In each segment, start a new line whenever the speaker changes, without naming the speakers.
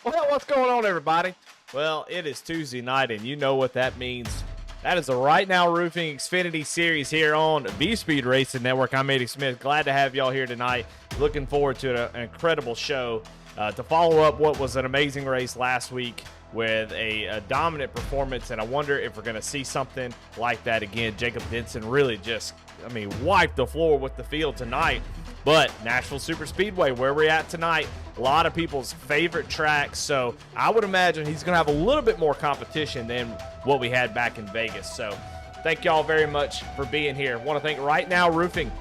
Well, what's going on, everybody? Well, it is Tuesday night, and you know what that means. That is the Right Now Roofing Xfinity Series here on B-Speed Racing Network. I'm Eddie Smith. Glad to have y'all here tonight. Looking forward to an incredible show to follow up what was an amazing race last week with a dominant performance, and I wonder if we're going to see something like that again. Jacob Denson really just, wiped the floor with the field tonight. But Nashville Superspeedway, where we're at tonight, a lot of people's favorite track, so I would imagine he's going to have a little bit more competition than what we had back in Vegas. So thank y'all very much for being here. I want to thank Right Now Roofing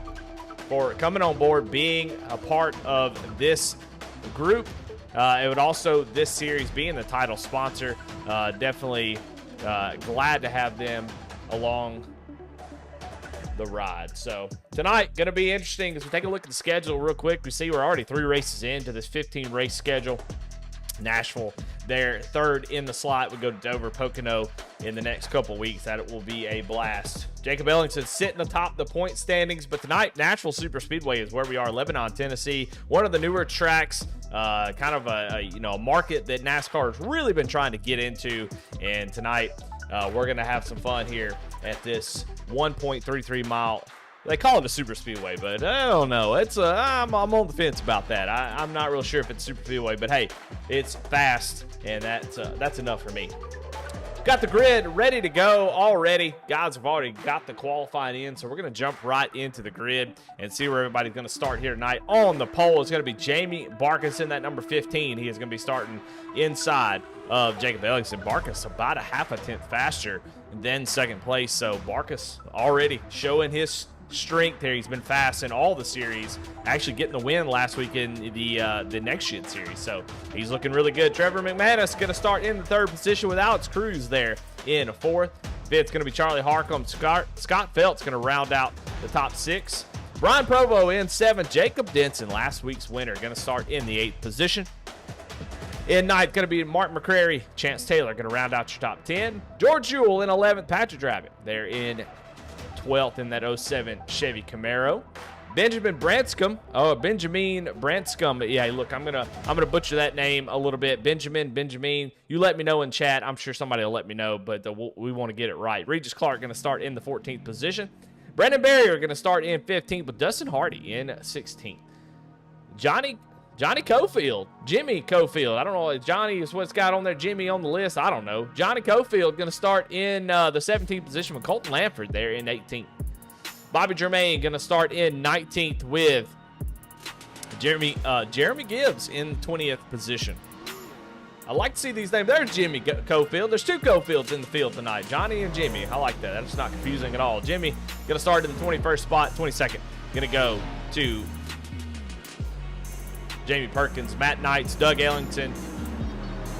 for coming on board, being a part of this group. It would also, this series being the title sponsor, definitely glad to have them along the ride. So tonight going to be interesting as we take a look at the schedule real quick. We see we're already 3 races into this 15 race schedule. Nashville, they're third in the slot. We go to Dover, Pocono in the next couple weeks. That it will be a blast. Jacob Ellington sitting atop the point standings, but tonight Nashville Superspeedway is where we are. Lebanon, Tennessee, one of the newer tracks, kind of a market that NASCAR has really been trying to get into. And tonight we're gonna have some fun here at this 1.33 mile. They call it a super speedway, but I don't know. It's I'm on the fence about that. I'm not real sure if it's super speedway, but hey, it's fast, and that's enough for me. Got the grid ready to go already. Guys have already got the qualifying in, so we're going to jump right into the grid and see where everybody's going to start here tonight. On the pole is going to be Jamie Barkus in that number 15. He is going to be starting inside of Jacob Ellington. Barkus about a half a tenth faster than second place, so Barkus already showing his strength there. He's been fast in all the series, actually getting the win last week in the next gen series, so he's looking really good. Trevor McManus going to start in the third position with Alex Cruz there in fourth. Fifth going to be Charlie Harcum. Scott Felt's going to round out the top 6. Brian Provo in 7th. Jacob Denson, last week's winner, going to start in the 8th position. In 9th, going to be Mark McCrary. Chance Taylor going to round out your top 10. George Jewell in 11th. Patrick Dravitt there in 12th in that 07 Chevy Camaro. Benjamin Branscombe. Yeah, look, I'm gonna butcher that name a little bit. Benjamin. You let me know in chat. I'm sure somebody will let me know, but we want to get it right. Regis Clark gonna start in the 14th position. Brandon Barrier gonna start in 15th, with Dustin Hardy in 16th. Johnny Cofield, Jimmy Cofield. I don't know. Johnny is what's got on there. Jimmy on the list. I don't know. Johnny Cofield going to start in the 17th position with Colton Lanford there in 18th. Bobby Germain going to start in 19th with Jeremy Gibbs in 20th position. I like to see these names. There's Jimmy Cofield. There's 2 Cofields in the field tonight. Johnny and Jimmy. I like that. That's not confusing at all. Jimmy going to start in the 21st spot. 22nd going to go to Jamie Perkins, Matt Knights, Doug Ellington,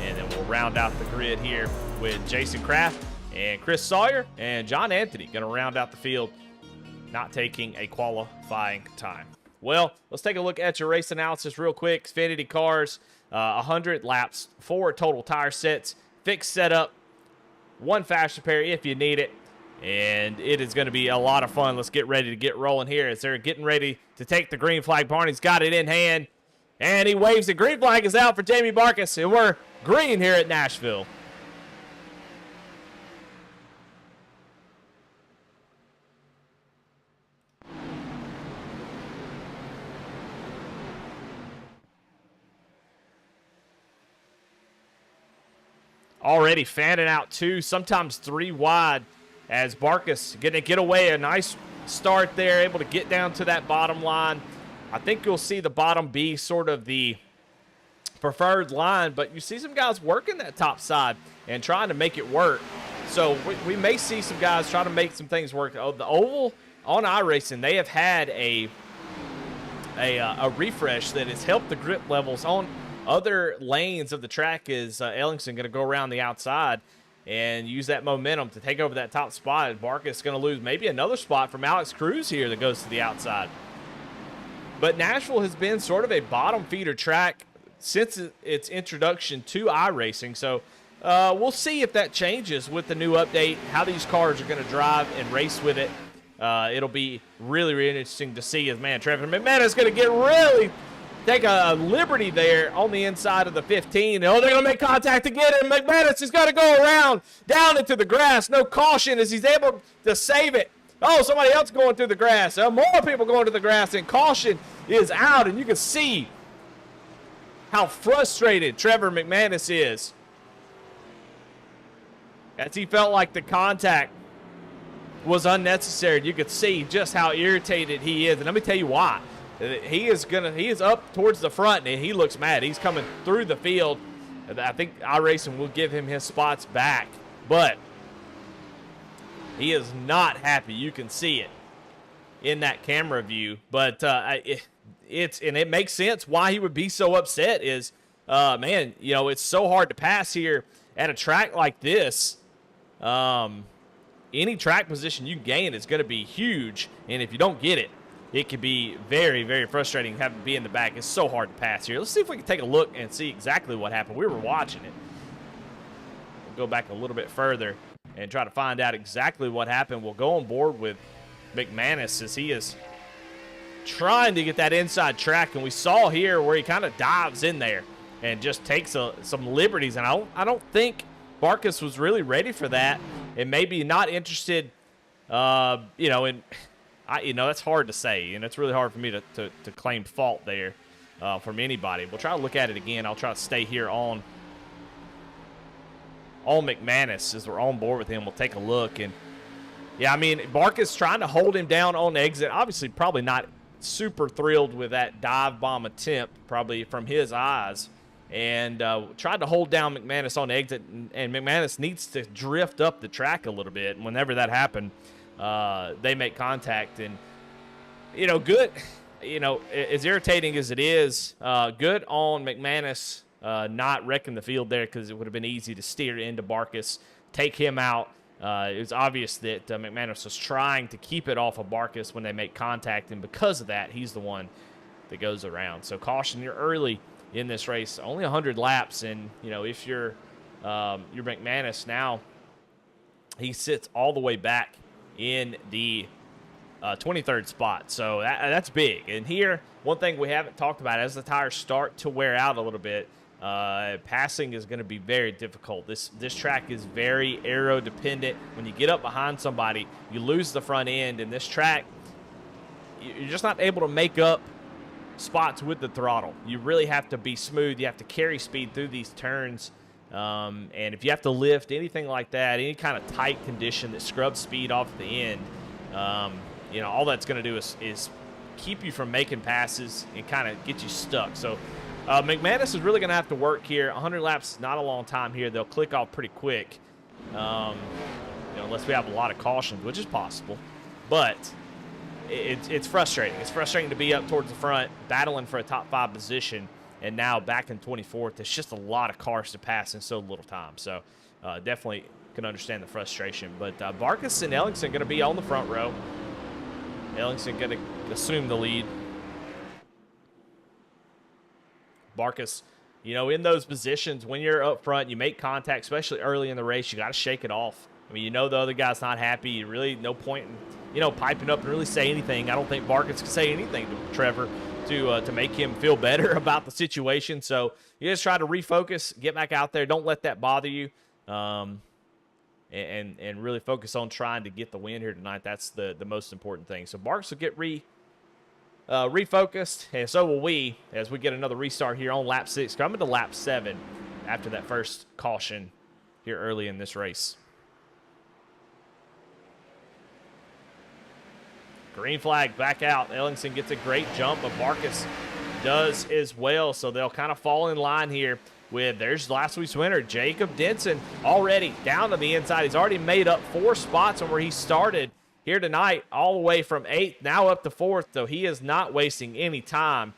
and then we'll round out the grid here with Jason Kraft and Chris Sawyer, and John Anthony going to round out the field, not taking a qualifying time. Well, let's take a look at your race analysis real quick. Xfinity cars, 100 laps, 4 total tire sets, fixed setup, 1 fast repair if you need it, and it is going to be a lot of fun. Let's get ready to get rolling here as they're getting ready to take the green flag. Barney's got it in hand. And he waves the green flag is out for Jamie Barkus, and we're green here at Nashville. Already fanning out 2, sometimes 3 wide, as Barkus going to get away. A nice start there, able to get down to that bottom line. I think you'll see the bottom be sort of the preferred line, but you see some guys working that top side and trying to make it work. So we may see some guys try to make some things work. Oh, the oval on iRacing, they have had a refresh that has helped the grip levels on other lanes of the track. Is Ellington going to go around the outside and use that momentum to take over that top spot? Barkus is going to lose maybe another spot from Alex Cruz here that goes to the outside. But Nashville has been sort of a bottom feeder track since its introduction to iRacing. So we'll see if that changes with the new update, how these cars are going to drive and race with it. It'll be really, really interesting to see as, man, Trevor McManus is going to get really take a liberty there on the inside of the 15. Oh, they're going to make contact again, and McManus is going to go around down into the grass. No caution as he's able to save it. Oh, somebody else going through the grass. More people going to the grass, and caution is out, and you can see how frustrated Trevor McManus is as he felt like the contact was unnecessary. You could see just how irritated he is, and let me tell you why. He is up towards the front, and he looks mad. He's coming through the field. I think iRacing will give him his spots back, but he is not happy. You can see it in that camera view, but it makes sense why he would be so upset. Is man, you know, it's so hard to pass here at a track like this. Any track position you gain is going to be huge, and if you don't get it, it can be very, very frustrating having to be in the back. It's so hard to pass here. Let's see if we can take a look and see exactly what happened. We were watching it. We'll go back a little bit further and try to find out exactly what happened. We'll go on board with McManus as he is trying to get that inside track, and we saw here where he kind of dives in there and just takes some liberties, and I don't think Barkas was really ready for that, and maybe not interested, you know, in – that's hard to say, and it's really hard for me to claim fault there from anybody. We'll try to look at it again. I'll try to stay here on McManus as we're on board with him. We'll take a look, and yeah, I mean, Barkas trying to hold him down on exit. Obviously, probably not super thrilled with that dive bomb attempt, probably from his eyes, and tried to hold down McManus on exit, and McManus needs to drift up the track a little bit. And whenever that happened, they make contact, and good, as irritating as it is, good on McManus not wrecking the field there, because it would have been easy to steer into Barkas, take him out. It was obvious that McManus was trying to keep it off of Barkas when they make contact, and because of that, he's the one that goes around. So caution, you're early in this race, only 100 laps, and if you're McManus now, he sits all the way back in the 23rd spot. So that's big. And here, one thing we haven't talked about, as the tires start to wear out a little bit, passing is going to be very difficult. This track is very aero dependent. When you get up behind somebody, you lose the front end, and this track, you're just not able to make up spots with the throttle. You really have to be smooth. You have to carry speed through these turns. And if you have to lift, anything like that, any kind of tight condition that scrubs speed off the end, all that's going to do is keep you from making passes and kind of get you stuck. So McManus is really going to have to work here. 100 laps is not a long time here. They'll click off pretty quick, unless we have a lot of cautions, which is possible. But it's frustrating. It's frustrating to be up towards the front, battling for a top 5 position, and now back in 24th. It's just a lot of cars to pass in so little time. So definitely can understand the frustration. But Barkas and Ellingson going to be on the front row. Ellingson going to assume the lead. Barkas, in those positions, when you're up front, you make contact, especially early in the race, you got to shake it off. I mean, the other guy's not happy. You really, no point in, piping up and really say anything. I don't think Barkas can say anything to Trevor to make him feel better about the situation. So you just try to refocus, get back out there. Don't let that bother you, and really focus on trying to get the win here tonight. That's the most important thing. So Barkas will get refocused, and so will we as we get another restart here on lap 6, coming to lap 7 after that first caution here early in this race. Green flag back out. Ellingson gets a great jump, but Barkas does as well. So they'll kind of fall in line here with, there's last week's winner, Jacob Denson, already down to the inside. He's already made up 4 spots on where he started here tonight, all the way from 8th, now up to 4th. So he is not wasting any time,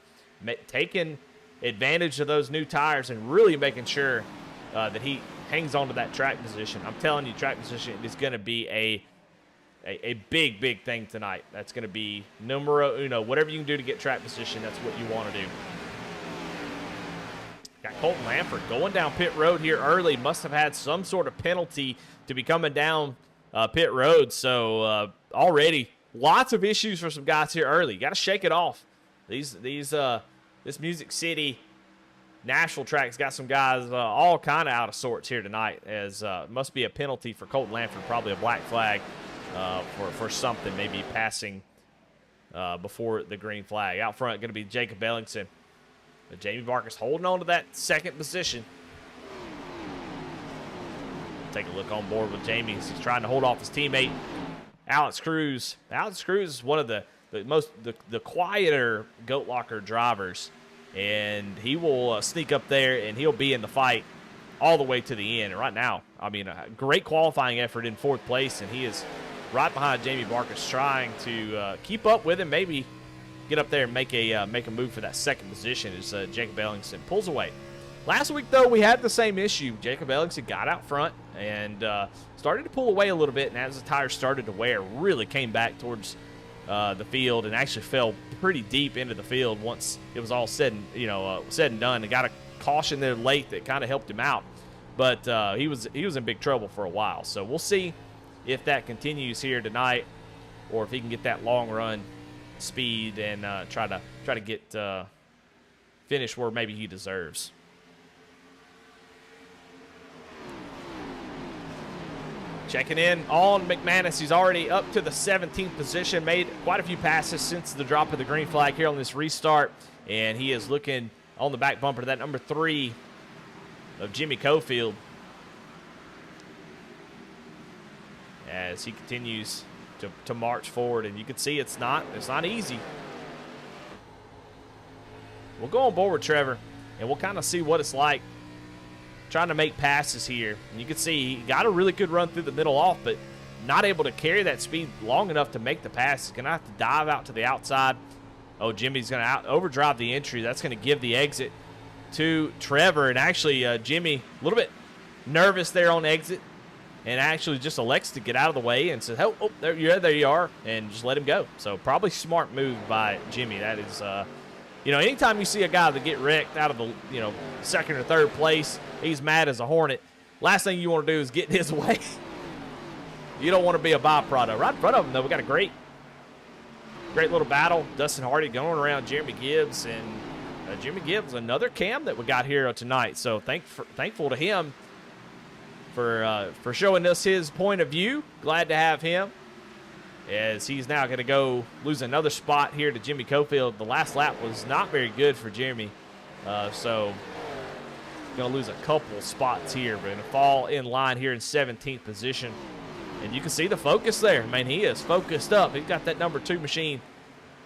taking advantage of those new tires and really making sure that he hangs on to that track position. I'm telling you, track position is going to be a big, big thing tonight. That's going to be numero uno. Whatever you can do to get track position, that's what you want to do. Got Colton Lanford going down pit road here early. Must have had some sort of penalty to be coming down pit road. So already lots of issues for some guys here early. Got to shake it off. These this Music City Nashville track's got some guys all kind of out of sorts here tonight, as must be a penalty for Colton Lanford, probably a black flag for something, maybe passing before the green flag. Out front going to be Jacob Ellingson. But Jamie Barkus holding on to that second position. Take a look on board with Jamie as he's trying to hold off his teammate, Alex Cruz. Alex Cruz is one of the quieter goat locker drivers, and he will sneak up there and he'll be in the fight all the way to the end. And right now, I mean, a great qualifying effort in fourth place, and he is right behind Jamie Barkus, trying to keep up with him, maybe get up there and make a move for that second position as Jacob Ellingson pulls away. Last week, though, we had the same issue. Jacob Ellingson got out front and started to pull away a little bit, and as the tires started to wear, really came back towards the field and actually fell pretty deep into the field once it was all said and done. And got a caution there late that kind of helped him out, but he was in big trouble for a while. So we'll see if that continues here tonight, or if he can get that long run speed and try to get finish where maybe he deserves. Checking in on McManus. He's already up to the 17th position, made quite a few passes since the drop of the green flag here on this restart, and he is looking on the back bumper to that number 3 of Jimmy Cofield as he continues to march forward. And you can see it's not easy. We'll go on board with Trevor, and we'll kind of see what it's like trying to make passes here. And you can see he got a really good run through the middle off, but not able to carry that speed long enough to make the pass. He's going to have to dive out to the outside. Oh, Jimmy's going to overdrive the entry. That's going to give the exit to Trevor. And actually, Jimmy, a little bit nervous there on exit, and actually just elects to get out of the way and says, oh, there you are, and just let him go. So probably smart move by Jimmy. That is, anytime you see a guy that get wrecked out of the, second or third place, he's mad as a hornet. Last thing you want to do is get in his way. You don't want to be a byproduct. Right in front of him, though, we got a great little battle. Dustin Hardy going around Jeremy Gibbs, and Jeremy Gibbs, another cam that we got here tonight. So thankful to him for showing us his point of view. Glad to have him, as he's now going to go lose another spot here to Jimmy Cofield. The last lap was not very good for Jeremy, so going to lose a couple spots here, but going to fall in line here in 17th position. And you can see the focus there. I mean, he is focused up. He's got that number 2 machine.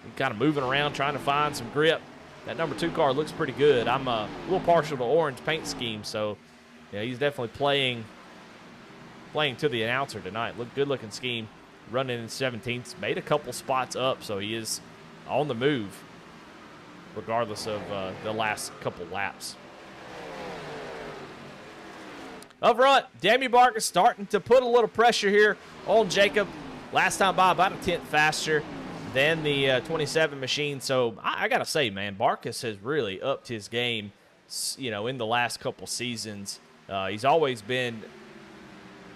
He's kind of moving around, trying to find some grip. That number 2 car looks pretty good. I'm a little partial to orange paint scheme, so yeah, he's definitely playing to the announcer tonight. Good looking scheme. Running in 17th, made a couple spots up, so he is on the move regardless of the last couple laps. Up front, Jamie Barkus starting to put a little pressure here on Jacob. Last time by about a tenth faster than the 27 machine. So I got to say, man, Barkus has really upped his game, in the last couple seasons. He's always been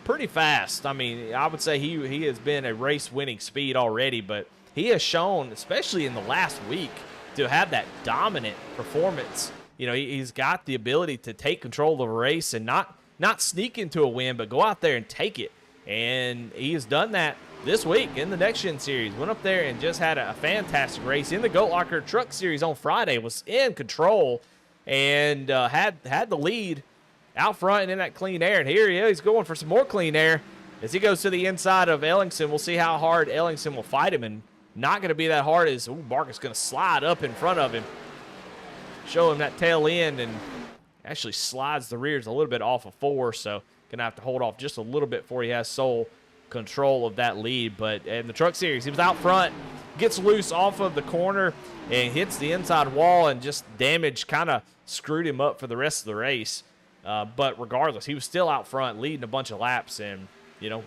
pretty fast. I mean, I would say he has been a race-winning speed already, but he has shown, especially in the last week, to have that dominant performance. He's got the ability to take control of a race and not sneak into a win, but go out there and take it. And he has done that this week in the Next Gen Series. Went up there and just had a fantastic race. In the Goat Locker Truck Series on Friday, was in control and had the lead out front and in that clean air. And here he is, he's going for some more clean air as he goes to the inside of Ellingson. We'll see how hard Ellingson will fight him, and not going to be that hard as Barkus going to slide up in front of him, show him that tail end, and actually slides the rears a little bit off of 4, so going to have to hold off just a little bit before he has sole control of that lead. But in the Truck Series, he was out front, gets loose off of the corner and hits the inside wall, and just damage kind of screwed him up for the rest of the race. But regardless, he was still out front, leading a bunch of laps, and,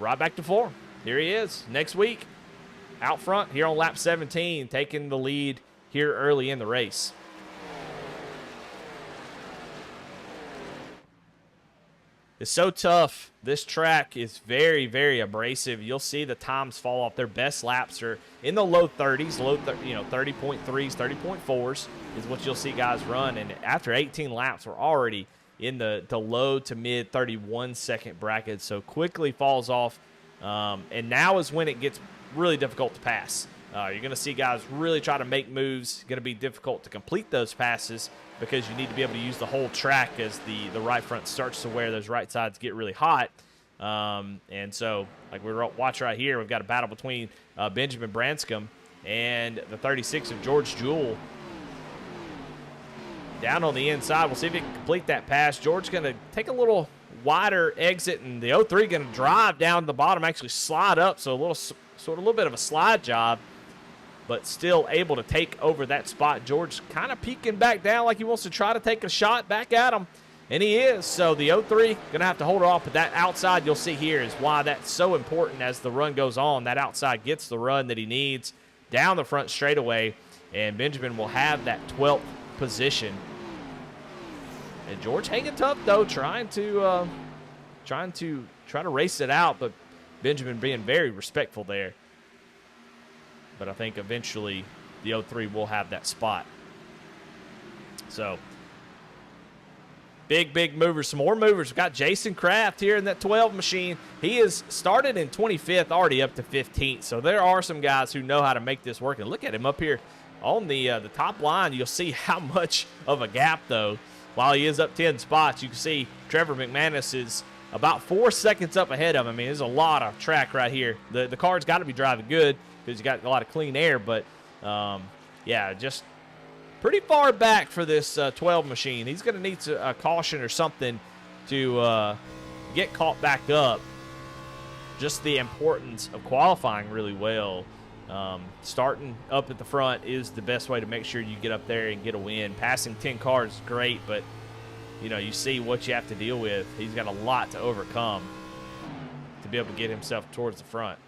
right back to 4. Here he is next week, out front here on lap 17, taking the lead here early in the race. is so tough. This track is very, very abrasive. You'll see the times fall off. Their best laps are in the low 30s, 30.3s, 30.4s is what you'll see guys run. And after 18 laps, we're already in the low to mid 31-second bracket. So quickly falls off. And now is when it gets really difficult to pass. You're going to see guys really try to make moves. It's going to be difficult to complete those passes because you need to be able to use the whole track as the right front starts to wear those right sides get really hot. And so, like we watch right here, we've got a battle between Benjamin Branscombe and the 36 of George Jewell. Down on the inside, we'll see if he can complete that pass. George's going to take a little wider exit, and the 03 going to drive down the bottom, actually slide up, so a little bit of a slide job, but still able to take over that spot. George kind of peeking back down like he wants to try to take a shot back at him, and he is. So the 03 going to have to hold it off, but that outside you'll see here is why that's so important as the run goes on. That outside gets the run that he needs down the front straightaway, and Benjamin will have that 12th position. And George hanging tough, though, trying to race it out, but Benjamin being very respectful there. But I think eventually the 03 will have that spot. So, big movers. Some more movers. We've got Jason Kraft here in that 12 machine. He is started in 25th, already up to 15th. So there are some guys who know how to make this work. And look at him up here on the top line. You'll see how much of a gap, though. While he is up 10 spots, you can see Trevor McManus is about 4 seconds up ahead of him. I mean, there's a lot of track right here. The car's got to be driving good because you got a lot of clean air. But, yeah, just pretty far back for this 12 machine. He's going to need a caution or something to get caught back up. Just the importance of qualifying really well. Starting up at the front is the best way to make sure you get up there and get a win. Passing 10 cars is great, but you see what you have to deal with. He's got a lot to overcome to be able to get himself towards the front.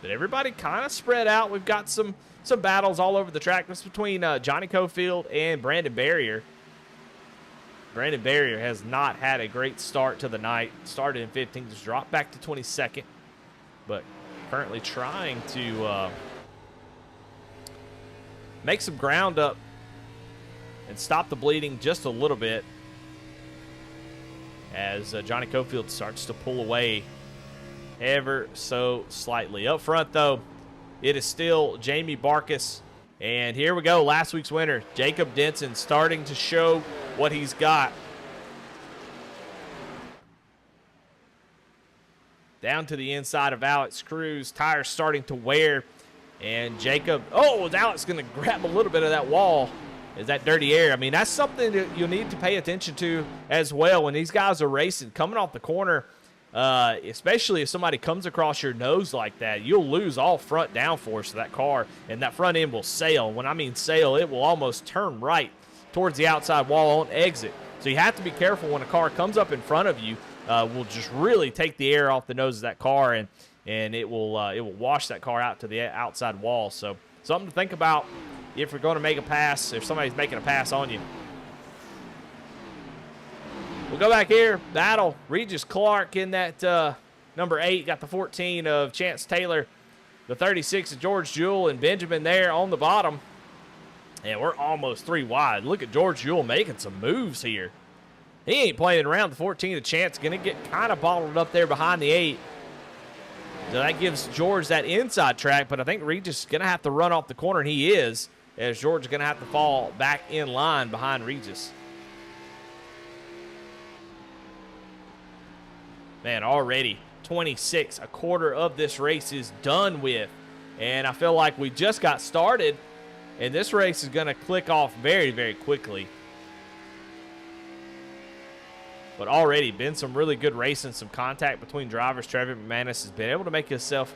But everybody kind of spread out. We've got some battles all over the track. This is between Johnny Cofield and Brandon Barrier. Brandon Barrier has not had a great start to the night. Started in 15th, just dropped back to 22nd, but currently trying to make some ground up and stop the bleeding just a little bit as Johnny Cofield starts to pull away ever so slightly. Up front, though, it is still Jamie Barkus. And here we go, last week's winner, Jacob Denson, starting to show what he's got. Down to the inside of Alex Cruz, tires starting to wear. And Jacob, is Alex going to grab a little bit of that wall? Is that dirty air? I mean, that's something that you need to pay attention to as well when these guys are racing, coming off the corner. Especially if somebody comes across your nose like that, you'll lose all front downforce of that car, and that front end will sail. When I mean sail, it will almost turn right towards the outside wall on exit. So you have to be careful when a car comes up in front of you. Will just really take the air off the nose of that car, and it will wash that car out to the outside wall. So something to think about if you're going to make a pass, if somebody's making a pass on you. We'll go back here, battle Regis Clark in that number 8, got the 14 of Chance Taylor, the 36 of George Jewell, and Benjamin there on the bottom. And we're almost 3 wide. Look at George Jewell making some moves here. He ain't playing around. The 14 of Chance going to get kind of bottled up there behind the 8. So that gives George that inside track, but I think Regis is going to have to run off the corner, and he is, as George is going to have to fall back in line behind Regis. Man, already 26, a quarter of this race is done with. And I feel like we just got started, and this race is going to click off very, very quickly. But already been some really good racing, some contact between drivers. Trevor McManus has been able to make himself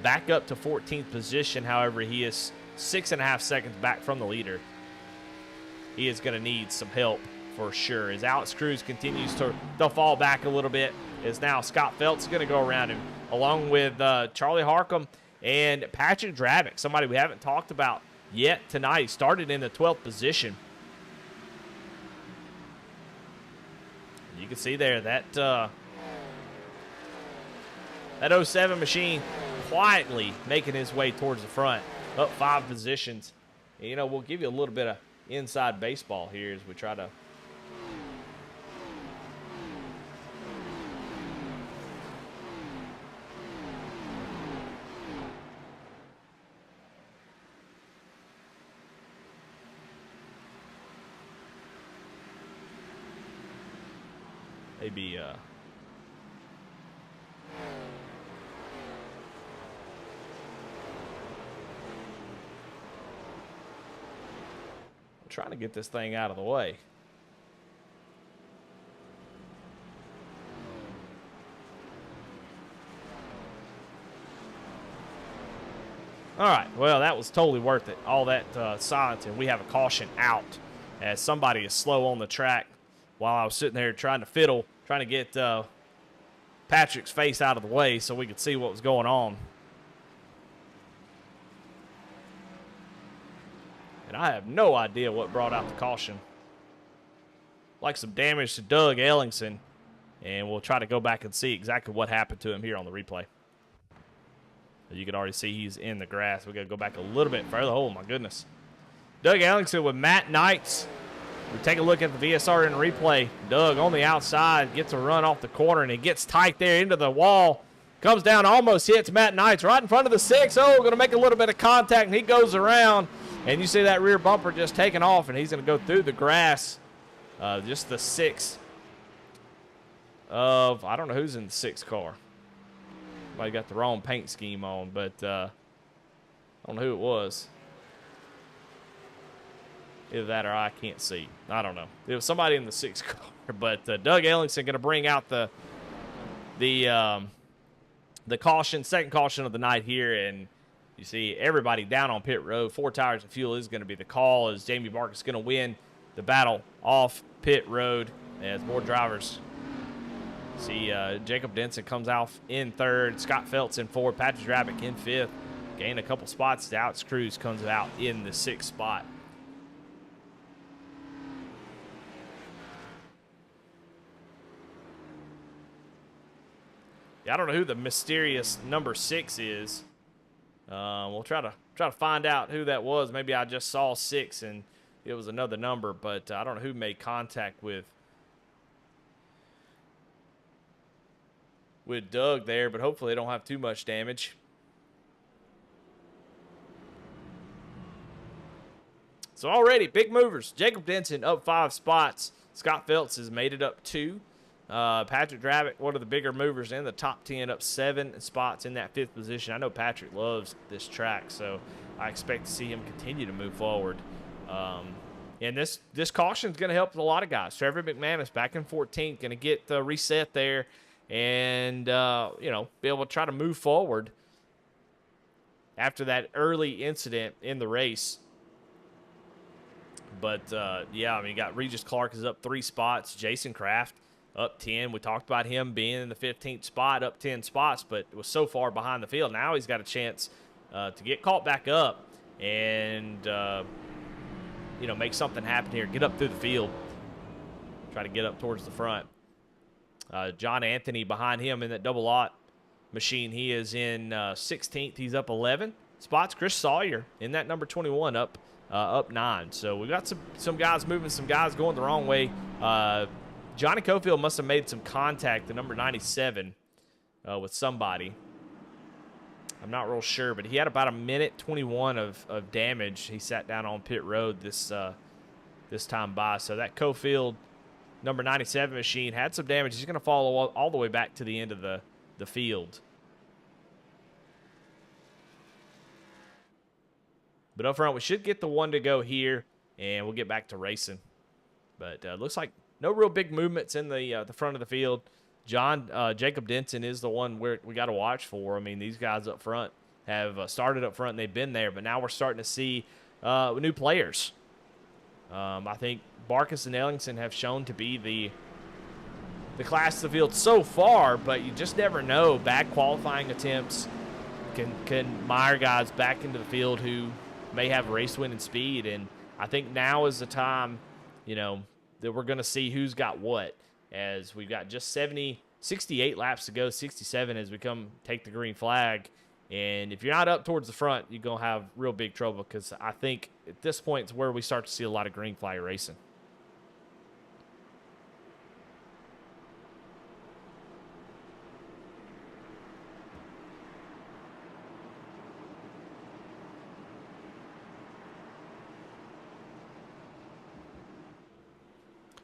back up to 14th position. However, he is 6.5 seconds back from the leader. He is going to need some help for sure. As Alex Cruz continues to fall back a little bit, is now Scott Phelps going to go around him, along with Charlie Harcum and Patrick Dravick, somebody we haven't talked about yet tonight. He started in the 12th position. You can see there that that 07 machine quietly making his way towards the front, up 5 positions. And, you know, we'll give you a little bit of inside baseball here as we try to maybe I'm trying to get this thing out of the way. All right, well, that was totally worth it. All that silence, and we have a caution out as somebody is slow on the track while I was sitting there trying to fiddle, trying to get Patrick's face out of the way so we could see what was going on. And I have no idea what brought out the caution. Like some damage to Doug Ellingson, and we'll try to go back and see exactly what happened to him here on the replay. You can already see he's in the grass. We got to go back a little bit further. Oh, my goodness. Doug Ellingson with Matt Knights. We take a look at the VSR in the replay. Doug on the outside gets a run off the corner, and he gets tight there into the wall. Comes down, almost hits Matt Knights right in front of the 6. Oh, going to make a little bit of contact, and he goes around. And you see that rear bumper just taking off, and he's going to go through the grass. Just the 6 of, I don't know who's in the 6 car. Somebody got the wrong paint scheme on, but I don't know who it was. Either that or I can't see. I don't know. It was somebody in the 6 car, but Doug Ellingson going to bring out the caution, second caution of the night here, and you see everybody down on pit road. 4 tires of fuel is going to be the call as Jamie Barkus is going to win the battle off pit road as more drivers. See Jacob Denson comes out in 3rd, Scott Phelps in 4th, Patrick Drabick in 5th. Gain a couple spots. Alex Cruz comes out in the 6th spot. Yeah, I don't know who the mysterious number 6 is. We'll try to find out who that was. Maybe I just saw 6 and it was another number, but I don't know who made contact with Doug there, but hopefully they don't have too much damage. So already, big movers. Jacob Denson up 5 spots. Scott Phelps has made it up 2. Patrick Drabick, one of the bigger movers in the top 10, up 7 spots in that 5th position. I know Patrick loves this track, so I expect to see him continue to move forward. And this caution is going to help a lot of guys. Trevor McManus back in 14th, going to get reset there and, you know, be able to try to move forward after that early incident in the race. But, yeah, I mean, you got Regis Clark is up 3 spots. Jason Kraft up 10. We talked about him being in the 15th spot, up 10 spots, but was so far behind the field. Now he's got a chance to get caught back up and, you know, make something happen here. Get up through the field. Try to get up towards the front. John Anthony behind him in that double aught machine. He is in 16th. He's up 11 spots. Chris Sawyer in that number 21 up 9. So we've got some guys moving, some guys going the wrong way. Johnny Cofield must have made some contact, the number 97, with somebody. I'm not real sure, but he had about a minute 21 of damage. He sat down on pit road this time by. So that Cofield number 97 machine had some damage. He's going to follow all the way back to the end of the field. But up front, we should get the one to go here, and we'll get back to racing. But looks like no real big movements in the front of the field. Jacob Denson is the one we got to watch for. I mean, these guys up front have started up front, and they've been there. But now we're starting to see new players. I think Barkus and Ellingson have shown to be the class of the field so far, but you just never know. Bad qualifying attempts can mire guys back into the field who may have race-winning speed. And I think now is the time, that we're going to see who's got what, as we've got just 68 laps to go, 67 as we take the green flag. And if you're not up towards the front, you're going to have real big trouble, because I think at this point it's where we start to see a lot of green flag racing.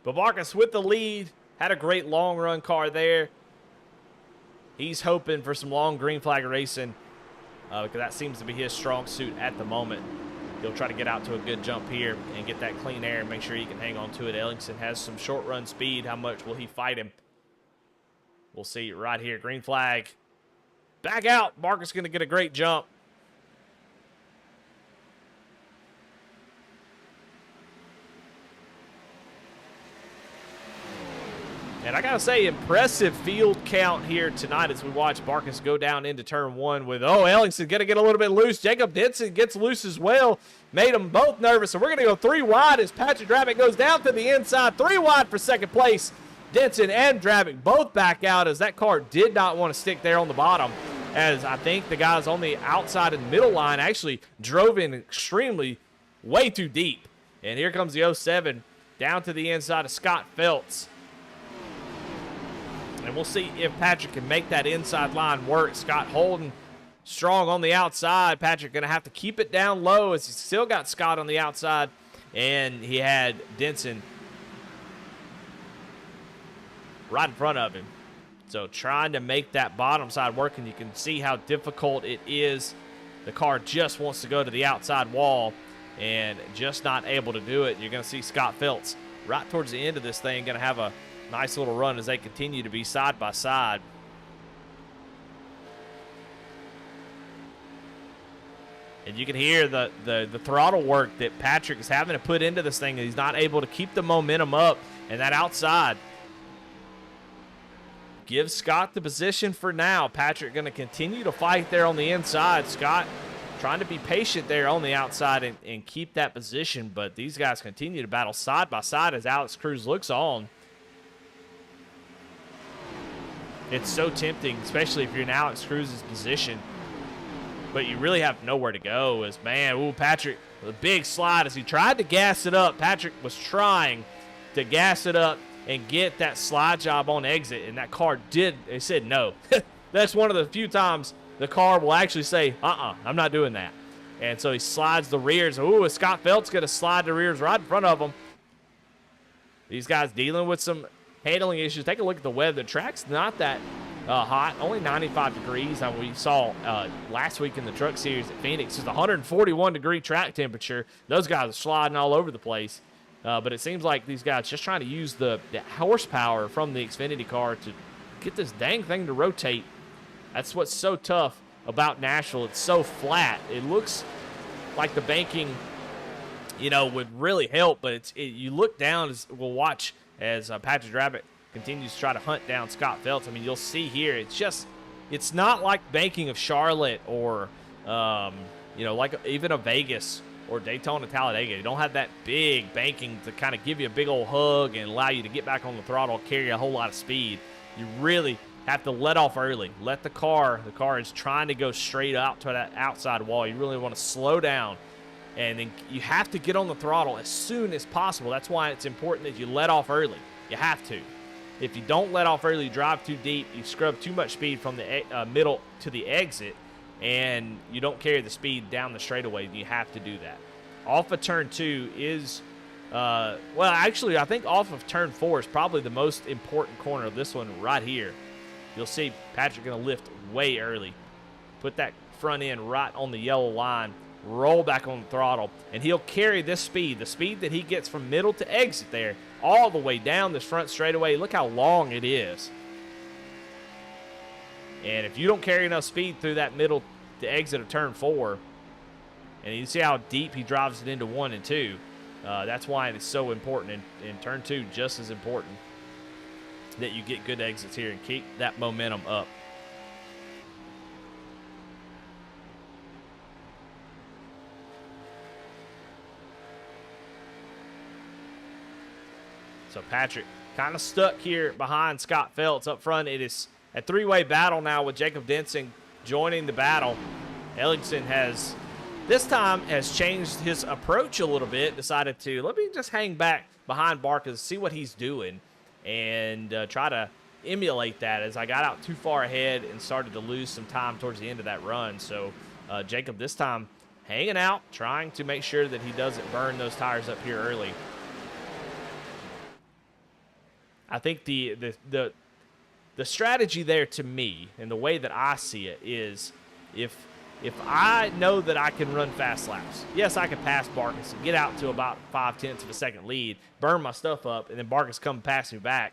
But Marcus with the lead, had a great long run car there. He's hoping for some long green flag racing, because that seems to be his strong suit at the moment. He'll try to get out to a good jump here and get that clean air and make sure he can hang on to it. Ellingson has some short run speed. How much will he fight him? We'll see right here. Green flag. Back out. Marcus going to get a great jump. And I got to say, impressive field count here tonight as we watch Marcus go down into turn one with, Ellingson going to get a little bit loose. Jacob Denson gets loose as well. Made them both nervous. So we're going to go 3 wide as Patrick Drabick goes down to the inside. 3 wide for second place. Denson and Drabick both back out, as that car did not want to stick there on the bottom, as I think the guys on the outside and middle line actually drove in extremely way too deep. And here comes the 07 down to the inside of Scott Feltz. And we'll see if Patrick can make that inside line work. Scott holding strong on the outside. Patrick going to have to keep it down low, as he's still got Scott on the outside. And he had Denson right in front of him. So trying to make that bottom side work, and you can see how difficult it is. The car just wants to go to the outside wall and just not able to do it. You're going to see Scott Feltz right towards the end of this thing going to have a nice little run as they continue to be side by side. And you can hear the throttle work that Patrick is having to put into this thing. He's not able to keep the momentum up. And that outside gives Scott the position for now. Patrick going to continue to fight there on the inside. Scott trying to be patient there on the outside and keep that position. But these guys continue to battle side by side as Alex Cruz looks on. It's so tempting, especially if you're in Alex Cruz's position. But you really have nowhere to go. As, man, Patrick, the big slide as he tried to gas it up. Patrick was trying to gas it up and get that slide job on exit, and that car it said no. That's one of the few times the car will actually say, I'm not doing that. And so he slides the rears. Is Scott Feltz going to slide the rears right in front of him? These guys dealing with some handling issues. Take a look at the weather. The track's not that hot, only 95 degrees. We saw last week in the Truck Series at Phoenix. It's 141-degree track temperature. Those guys are sliding all over the place. But it seems like these guys just trying to use the horsepower from the Xfinity car to get this dang thing to rotate. That's what's so tough about Nashville. It's so flat. It looks like the banking, would really help. But you look down, as we'll watch as Patrick Drabick continues to try to hunt down Scott Feltz. I mean, you'll see here, it's not like banking of Charlotte or, like even a Vegas or Daytona, Talladega. You don't have that big banking to kind of give you a big old hug and allow you to get back on the throttle, carry a whole lot of speed. You really have to let off early. Let the car is trying to go straight out to that outside wall. You really want to slow down. And then you have to get on the throttle as soon as possible. That's why it's important that you let off early. You have to. If you don't let off early, you drive too deep, you scrub too much speed from the middle to the exit, and you don't carry the speed down the straightaway. You have to do that. Off of turn 2 is, actually, I think off of turn 4 is probably the most important corner of this one right here. You'll see Patrick going to lift way early. Put that front end right on the yellow line. Roll back on the throttle, and he'll carry this speed, the speed that he gets from middle to exit there, all the way down this front straightaway. Look how long it is. And if you don't carry enough speed through that middle to exit of turn 4, and you see how deep he drives it into 1 and 2, that's why it's so important. In turn 2, just as important that you get good exits here and keep that momentum up. So Patrick kind of stuck here behind Scott Phelps up front. It is a three-way battle now with Jacob Denson joining the battle. Ellingson has, this time, has changed his approach a little bit, decided to, let me just hang back behind Barkas, see what he's doing, and try to emulate that as I got out too far ahead and started to lose some time towards the end of that run. So Jacob this time hanging out, trying to make sure that he doesn't burn those tires up here early. I think the strategy there to me, and the way that I see it, is if I know that I can run fast laps, yes, I can pass Barkas and get out to about 0.5 of a second lead, burn my stuff up, and then Barkas come pass me back.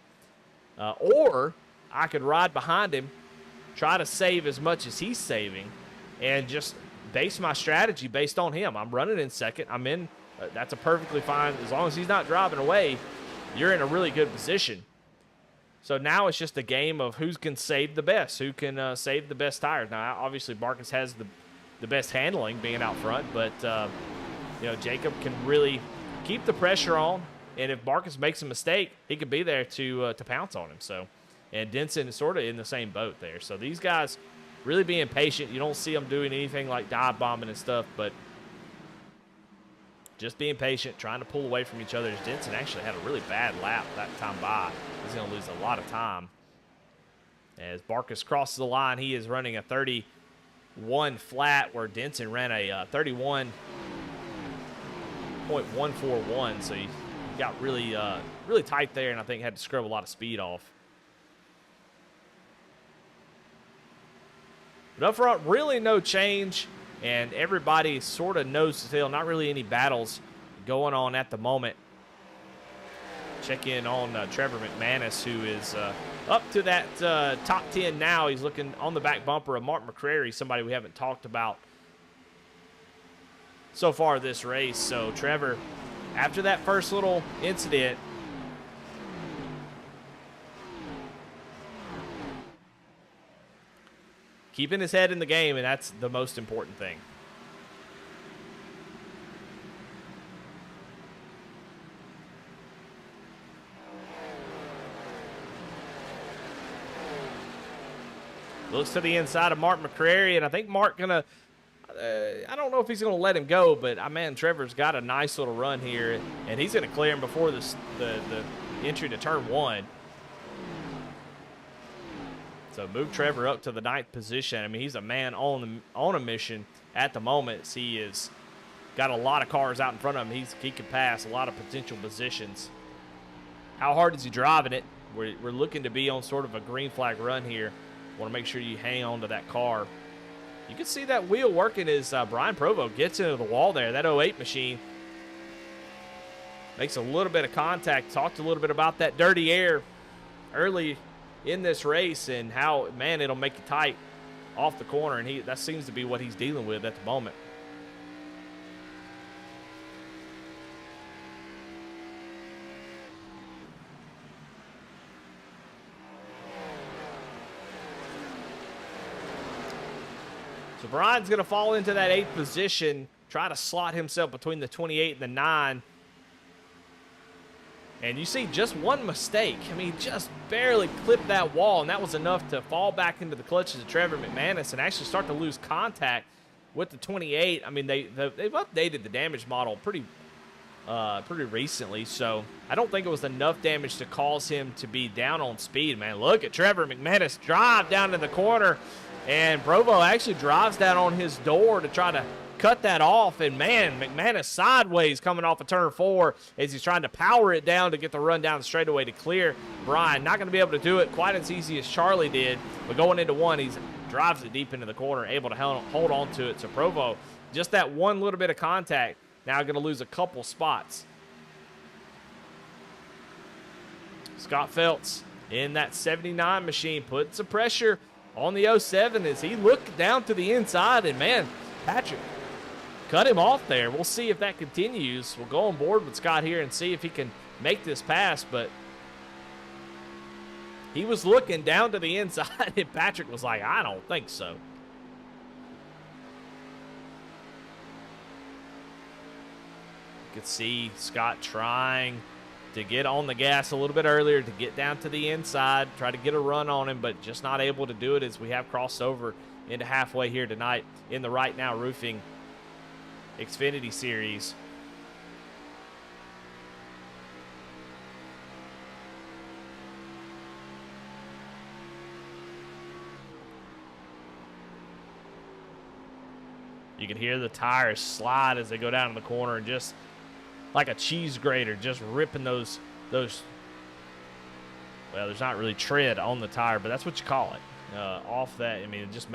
Or I could ride behind him, try to save as much as he's saving, and just base my strategy based on him. I'm running in second. I'm in. That's a perfectly fine. As long as he's not driving away, you're in a really good position. So now it's just a game of who can save the best, who can save the best tires. Now, obviously, Barkas has the best handling being out front, but Jacob can really keep the pressure on. And if Barkas makes a mistake, he could be there to pounce on him. So, and Denson is sort of in the same boat there. So these guys really being patient. You don't see them doing anything like dive bombing and stuff, but just being patient, trying to pull away from each other. Denson actually had a really bad lap that time by. He's going to lose a lot of time. As Barkas crosses the line, he is running a 31 flat, where Denson ran a 31.141. So he got really tight there, and I think had to scrub a lot of speed off. But up front, really no change, and everybody sort of nose to tail. Not really any battles going on at the moment. Check in on Trevor McManus, who is up to that top 10 now. He's looking on the back bumper of Mark McCrary, somebody we haven't talked about so far this race. So Trevor, after that first little incident, keeping his head in the game, and that's the most important thing. Looks to the inside of Mark McCrary, and I think Mark gonna, I don't know if he's gonna let him go, but man, Trevor's got a nice little run here, and he's gonna clear him before the entry to turn 1. So move Trevor up to the 9th position. I mean, he's a man on a mission at the moment. He is got a lot of cars out in front of him. He can pass a lot of potential positions. How hard is he driving it? We're looking to be on sort of a green flag run here. Want to make sure you hang on to that car. You can see that wheel working as Brian Provo gets into the wall there. That 08 machine makes a little bit of contact. Talked a little bit about that dirty air early in this race and how, man, it'll make you tight off the corner, and that seems to be what he's dealing with at the moment. So Brian's going to fall into that 8th position, try to slot himself between the 28 and the 9. And you see just one mistake. I mean, just barely clipped that wall, and that was enough to fall back into the clutches of Trevor McManus and actually start to lose contact with the 28. I mean, they've updated the damage model pretty recently, so I don't think it was enough damage to cause him to be down on speed, man. Look at Trevor McManus drive down in the corner, and Provo actually drives down on his door to try to cut that off, and man, McManus sideways coming off of turn 4 as he's trying to power it down to get the run down the straightaway to clear Brian. Not going to be able to do it quite as easy as Charlie did, but going into 1, he drives it deep into the corner, able to hold on to it. So Provo, just that one little bit of contact, now going to lose a couple spots. Scott Phelps in that 79 machine putting some pressure on the 07 as he looked down to the inside, and man, Patrick cut him off there. We'll see if that continues. We'll go on board with Scott here and see if he can make this pass, but he was looking down to the inside, and Patrick was like, I don't think so. You could see Scott trying to get on the gas a little bit earlier, to get down to the inside, try to get a run on him, but just not able to do it as we have crossed over into halfway here tonight in the Right Now Roofing Xfinity Series. You can hear the tires slide as they go down in the corner, and just like a cheese grater, just ripping those. Well, there's not really tread on the tire, but that's what you call it. Off that, I mean, it just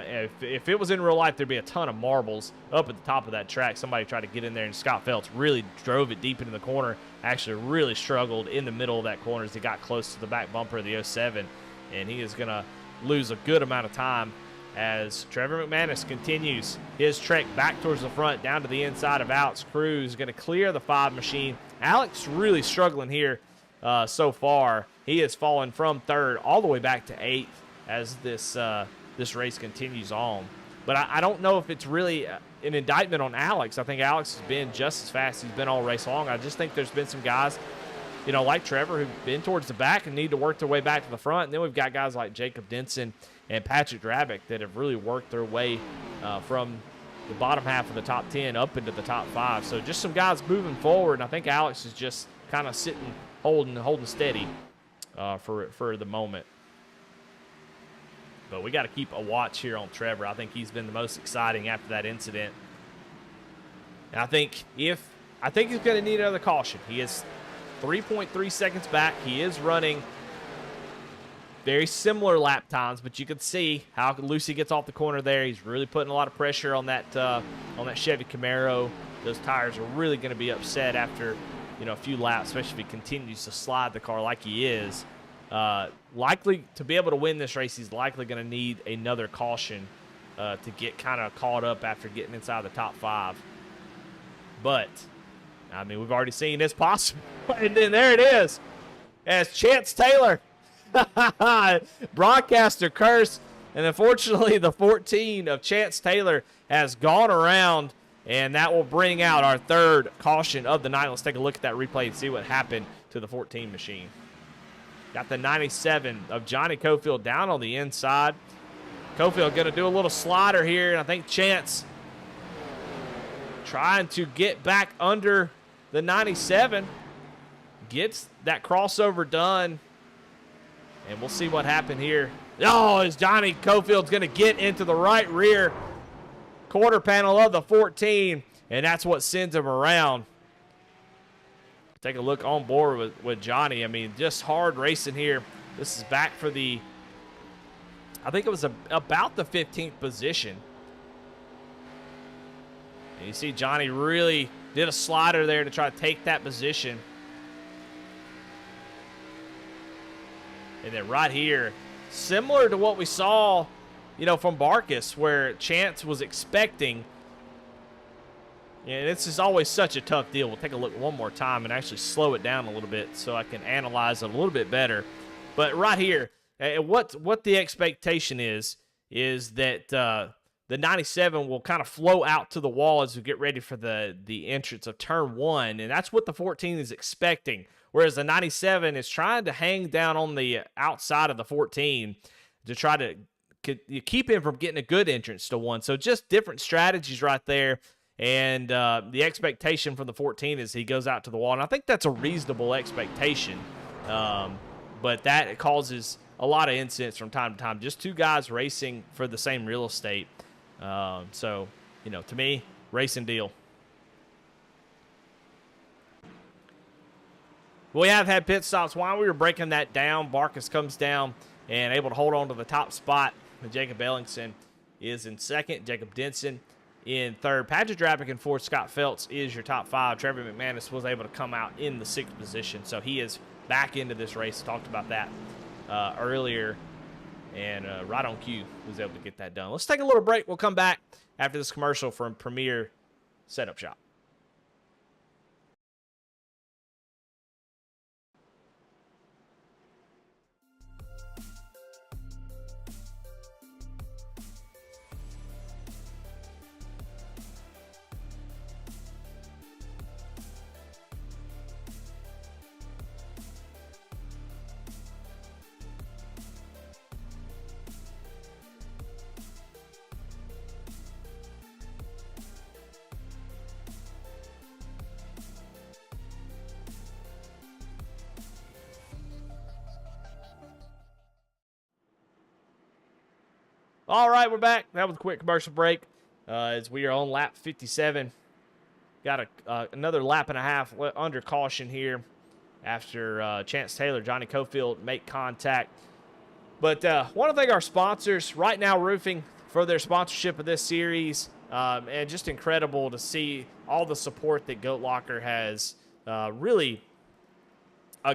if it was in real life, there'd be a ton of marbles up at the top of that track. Somebody tried to get in there, and Scott Phelps really drove it deep into the corner. Actually, really struggled in the middle of that corner as he got close to the back bumper of the 07, and he is going to lose a good amount of time as Trevor McManus continues his trek back towards the front, down to the inside of Alex Cruz. Going to clear the 5 machine. Alex really struggling here so far. He has fallen from 3rd all the way back to 8th as this race continues on. But I don't know if it's really an indictment on Alex. I think Alex has been just as fast as he's been all race long. I just think there's been some guys, you know, like Trevor, who've been towards the back and need to work their way back to the front. And then we've got guys like Jacob Denson and Patrick Drabick that have really worked their way from the bottom half of the top 10 up into the top 5. So just some guys moving forward, and I think Alex is just kind of sitting, holding steady for the moment. But we got to keep a watch here on Trevor. I think he's been the most exciting after that incident. And I think he's going to need another caution. He is 3.3 seconds back. He is running very similar lap times, but you can see how loose he gets off the corner there. He's really putting a lot of pressure on that Chevy Camaro. Those tires are really going to be upset after, you know, a few laps, especially if he continues to slide the car like he is. Likely to be able to win this race, he's likely going to need another caution to get kind of caught up after getting inside the top 5. But, I mean, we've already seen it's possible. And then there it is. As Chance Taylor, broadcaster curse. And unfortunately, the 14 of Chance Taylor has gone around, and that will bring out our 3rd caution of the night. Let's take a look at that replay and see what happened to the 14 machine. Got the 97 of Johnny Cofield down on the inside. Cofield going to do a little slider here, and I think Chance trying to get back under the 97. Gets that crossover done, and we'll see what happened here. Oh, as Johnny Cofield's going to get into the right rear quarter panel of the 14, and that's what sends him around. Take a look on board with Johnny. I mean, just hard racing here. This is back for the, I think it was about the 15th position. And you see Johnny really did a slider there to try to take that position. And then right here, similar to what we saw, you know, from Barkus, where Chance was expecting. And this is always such a tough deal. We'll take a look one more time and actually slow it down a little bit so I can analyze it a little bit better. But right here, what the expectation is that the 97 will kind of flow out to the wall as we get ready for the entrance of turn 1, and that's what the 14 is expecting. Whereas the 97 is trying to hang down on the outside of the 14 to try to keep him from getting a good entrance to 1. So just different strategies right there. And the expectation from the 14 is he goes out to the wall. And I think that's a reasonable expectation. But that causes a lot of incidents from time to time. Just 2 guys racing for the same real estate. So, you know, to me, racing deal. We have had pit stops. While we were breaking that down, Barkus comes down and able to hold on to the top spot. Jacob Ellingson is in 2nd. Jacob Denson in 3rd. Patrick Drabick in 4th. Scott Phelps is your top 5. Trevor McManus was able to come out in the 6th position. So he is back into this race. Talked about that earlier. And right on cue, was able to get that done. Let's take a little break. We'll come back after this commercial from Premier Setup Shop. All right, we're back. That was a quick commercial break as we are on lap 57. Got another lap and a half under caution here after Chance Taylor, Johnny Cofield make contact. But want to thank our sponsors, Right Now Roofing, for their sponsorship of this series. And just incredible to see all the support that Goat Locker has really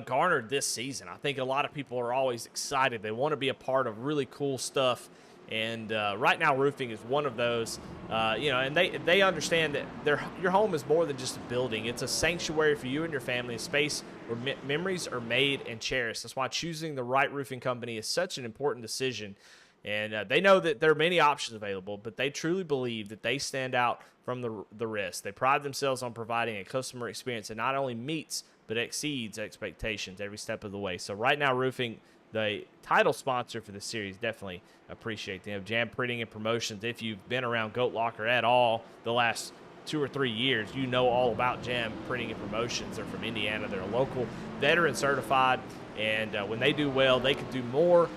garnered this season. I think a lot of people are always excited. They want to be a part of really cool stuff. And Right Now Roofing is one of those, and they understand that your home is more than just a building. It's a sanctuary for you and your family, a space where memories are made and cherished. That's why choosing the right roofing company is such an important decision. And they know that there are many options available, but they truly believe that they stand out from the rest. They pride themselves on providing a customer experience that not only meets but exceeds expectations every step of the way. So Right Now Roofing, the title sponsor for the series, definitely appreciate them. Jam Printing and Promotions. If you've been around Goat Locker at all the last 2 or 3 years, you know all about Jam Printing and Promotions. They're from Indiana. They're a local, veteran certified, and when they do well, they can do more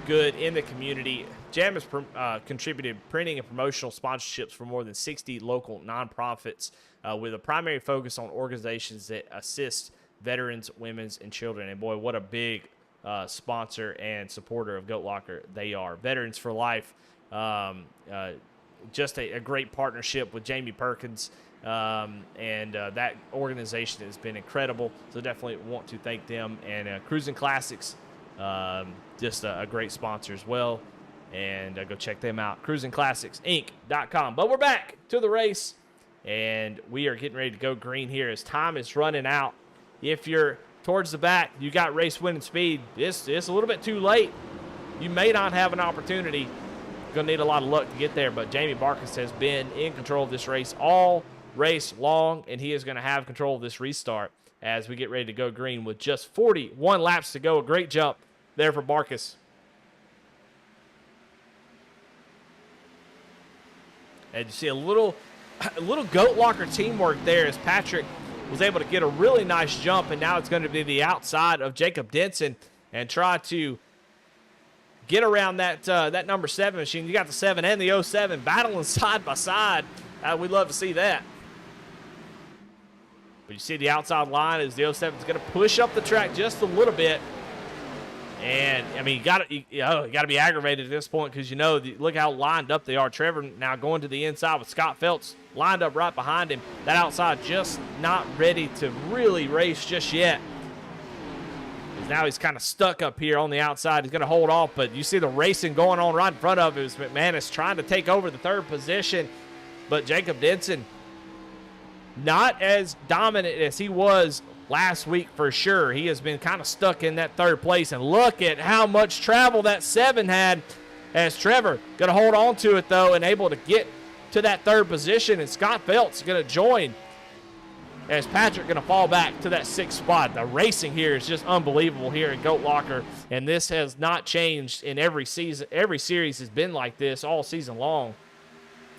good in the community. Jam has contributed printing and promotional sponsorships for more than 60 local nonprofits with a primary focus on organizations that assist veterans, women's, and children. And boy, what a big sponsor and supporter of Goat Locker they are. Veterans for Life, just a great partnership with Jamie Perkins, and that organization has been incredible. So definitely want to thank them. And Cruising Classics, just a great sponsor as well. And go check them out, cruisingclassicsinc.com. But we're back to the race, and we are getting ready to go green here as time is running out. If you're towards the back, you got race winning speed, it's a little bit too late. You may not have an opportunity. You're going to need a lot of luck to get there, but Jamie Barkis has been in control of this race all race long, and he is going to have control of this restart as we get ready to go green with just 41 laps to go. A great jump there for Barkis. And you see a little Goat Locker teamwork there as Patrick was able to get a really nice jump, and now it's going to be the outside of Jacob Denson and try to get around that number 7 machine. You got the 7 and the 07 battling side by side. We'd love to see that. But you see the outside line as the 07 is going to push up the track just a little bit. And, I mean, you got to be aggravated at this point because, look how lined up they are. Trevor now going to the inside with Scott Phelps lined up right behind him. That outside just not ready to really race just yet. Now he's kind of stuck up here on the outside. He's going to hold off, but you see the racing going on right in front of him. McManus trying to take over the 3rd position, but Jacob Denson not as dominant as he was last week for sure. He has been kind of stuck in that 3rd place, and look at how much travel that 7 had as Trevor going to hold on to it, though, and able to get to that 3rd position, and Scott Phelps going to join as Patrick going to fall back to that 6th spot. The racing here is just unbelievable here at Goat Locker, and this has not changed in every season. Every series has been like this all season long.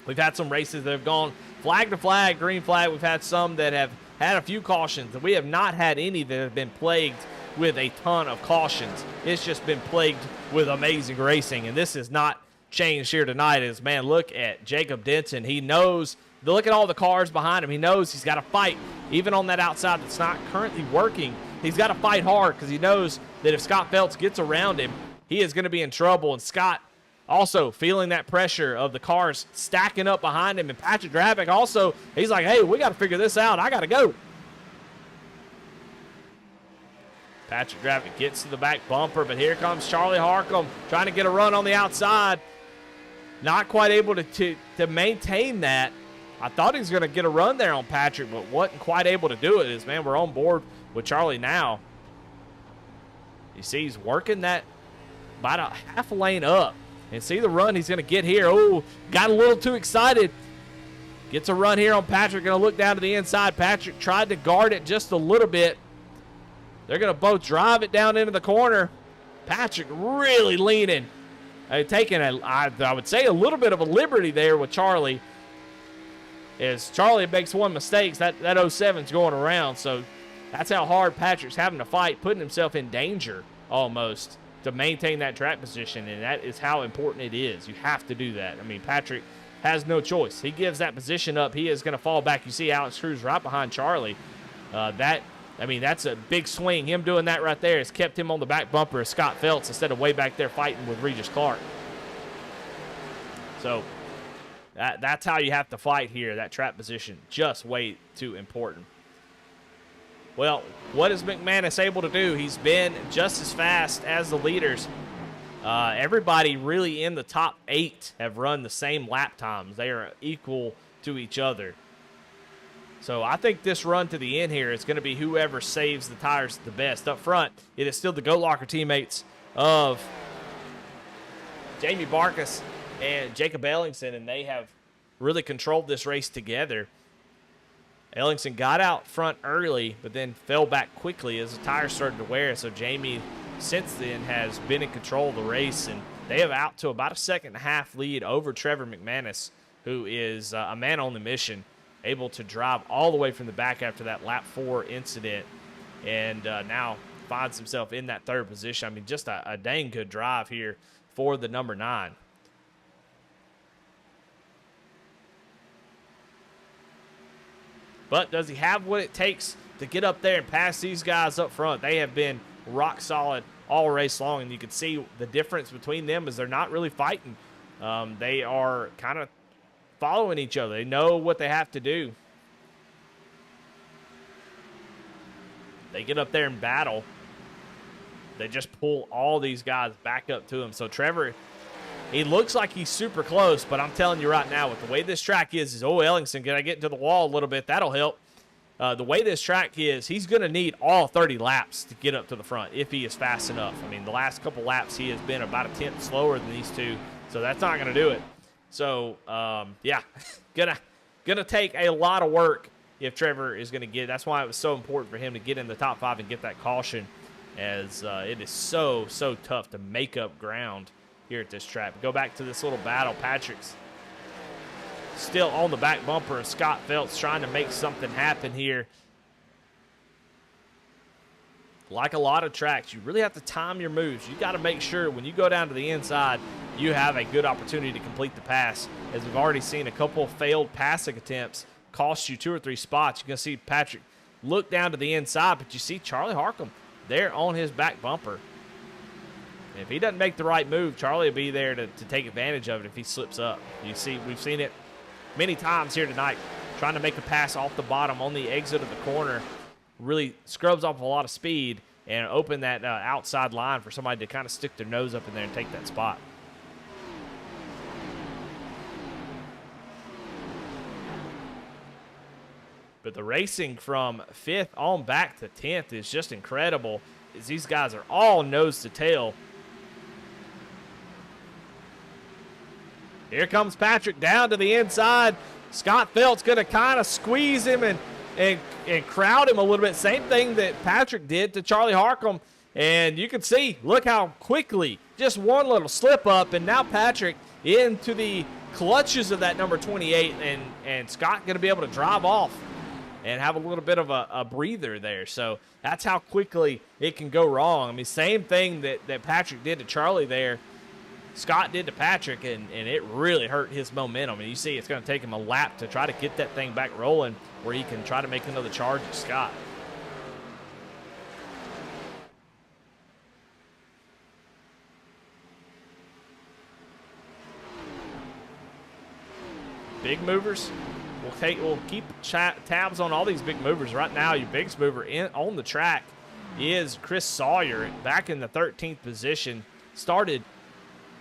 We've had some races that have gone flag to flag, green flag. We've had some that have had a few cautions. We have not had any that have been plagued with a ton of cautions. It's just been plagued with amazing racing, and this has not changed here tonight. As, man, look at Jacob Denson. He knows, look at all the cars behind him. He knows he's got to fight. Even on that outside that's not currently working, he's got to fight hard because he knows that if Scott Phelps gets around him, he is going to be in trouble. And Scott also feeling that pressure of the cars stacking up behind him. And Patrick Dravick also, he's like, hey, we got to figure this out. I got to go. Patrick Dravick gets to the back bumper, but here comes Charlie Harcum trying to get a run on the outside. Not quite able to maintain that. I thought he was going to get a run there on Patrick, but wasn't quite able to do it. As, man, we're on board with Charlie now. You see he's working that about a half a lane up. And see the run he's going to get here. Oh, got a little too excited. Gets a run here on Patrick. Going to look down to the inside. Patrick tried to guard it just a little bit. They're going to both drive it down into the corner. Patrick really leaning. Taking, I would say, a little bit of a liberty there with Charlie. As Charlie makes one mistake, that 07's going around. So that's how hard Patrick's having to fight, putting himself in danger almost to maintain that track position, and that is how important it is. You have to do that. I mean, Patrick has no choice. He gives that position up, he is going to fall back. You see Alex Cruz right behind Charlie. That's a big swing. Him doing that right there has kept him on the back bumper of Scott Phelps instead of way back there fighting with Regis Clark. So that's how you have to fight here. That trap position, just way too important. Well, what is McManus able to do? He's been just as fast as the leaders. Everybody really in the top 8 have run the same lap times. They are equal to each other. So I think this run to the end here is going to be whoever saves the tires the best. Up front, it is still the Goat Locker teammates of Jamie Barkas and Jacob Ellingson, and they have really controlled this race together. Ellingson got out front early, but then fell back quickly as the tires started to wear. So Jamie, since then, has been in control of the race, and they have out to about a 1.5-second lead over Trevor McManus, who is a man on the mission, able to drive all the way from the back after that lap 4 incident, and now finds himself in that 3rd position. I mean, just a dang good drive here for the number 9. But does he have what it takes to get up there and pass these guys up front? They have been rock solid all race long, and you can see the difference between them is they're not really fighting. They are kind of following each other. They know what they have to do. They get up there and battle. They just pull all these guys back up to him. So Trevor, he looks like he's super close, but I'm telling you right now, with the way this track is Ellingson, can I get into the wall a little bit? That'll help. The way this track is, he's going to need all 30 laps to get up to the front if he is fast enough. I mean, the last couple laps, he has been about a 10th slower than these two, so that's not going to do it. So, yeah, gonna take a lot of work if Trevor is going to get. That's why it was so important for him to get in the top 5 and get that caution, as it is so tough to make up ground here at this track. Go back to this little battle. Patrick's still on the back bumper of Scott Phelps, trying to make something happen here. Like a lot of tracks, you really have to time your moves. You got to make sure when you go down to the inside, you have a good opportunity to complete the pass. As we've already seen, a couple failed passing attempts cost you 2 or 3 spots. You're going to see Patrick look down to the inside, but you see Charlie Harcum there on his back bumper. And if he doesn't make the right move, Charlie will be there to take advantage of it if he slips up. You see, we've seen it many times here tonight, trying to make a pass off the bottom on the exit of the corner. Really scrubs off a lot of speed and open that outside line for somebody to kind of stick their nose up in there and take that spot. But the racing from 5th on back to 10th is just incredible, as these guys are all nose to tail. Here comes Patrick down to the inside. Scott Phelps going to kind of squeeze him and crowd him a little bit. Same thing that Patrick did to Charlie Harcum. And you can see, look how quickly, just one little slip up, and now Patrick into the clutches of that number 28, and Scott going to be able to drive off and have a little bit of a breather there. So that's how quickly it can go wrong. I mean, same thing that Patrick did to Charlie there, Scott did to Patrick, and it really hurt his momentum. And you see it's going to take him a lap to try to get that thing back rolling where he can try to make another charge at Scott. Big movers. We'll keep tabs on all these big movers. Right now, your biggest mover on the track is Chris Sawyer, back in the 13th position. Started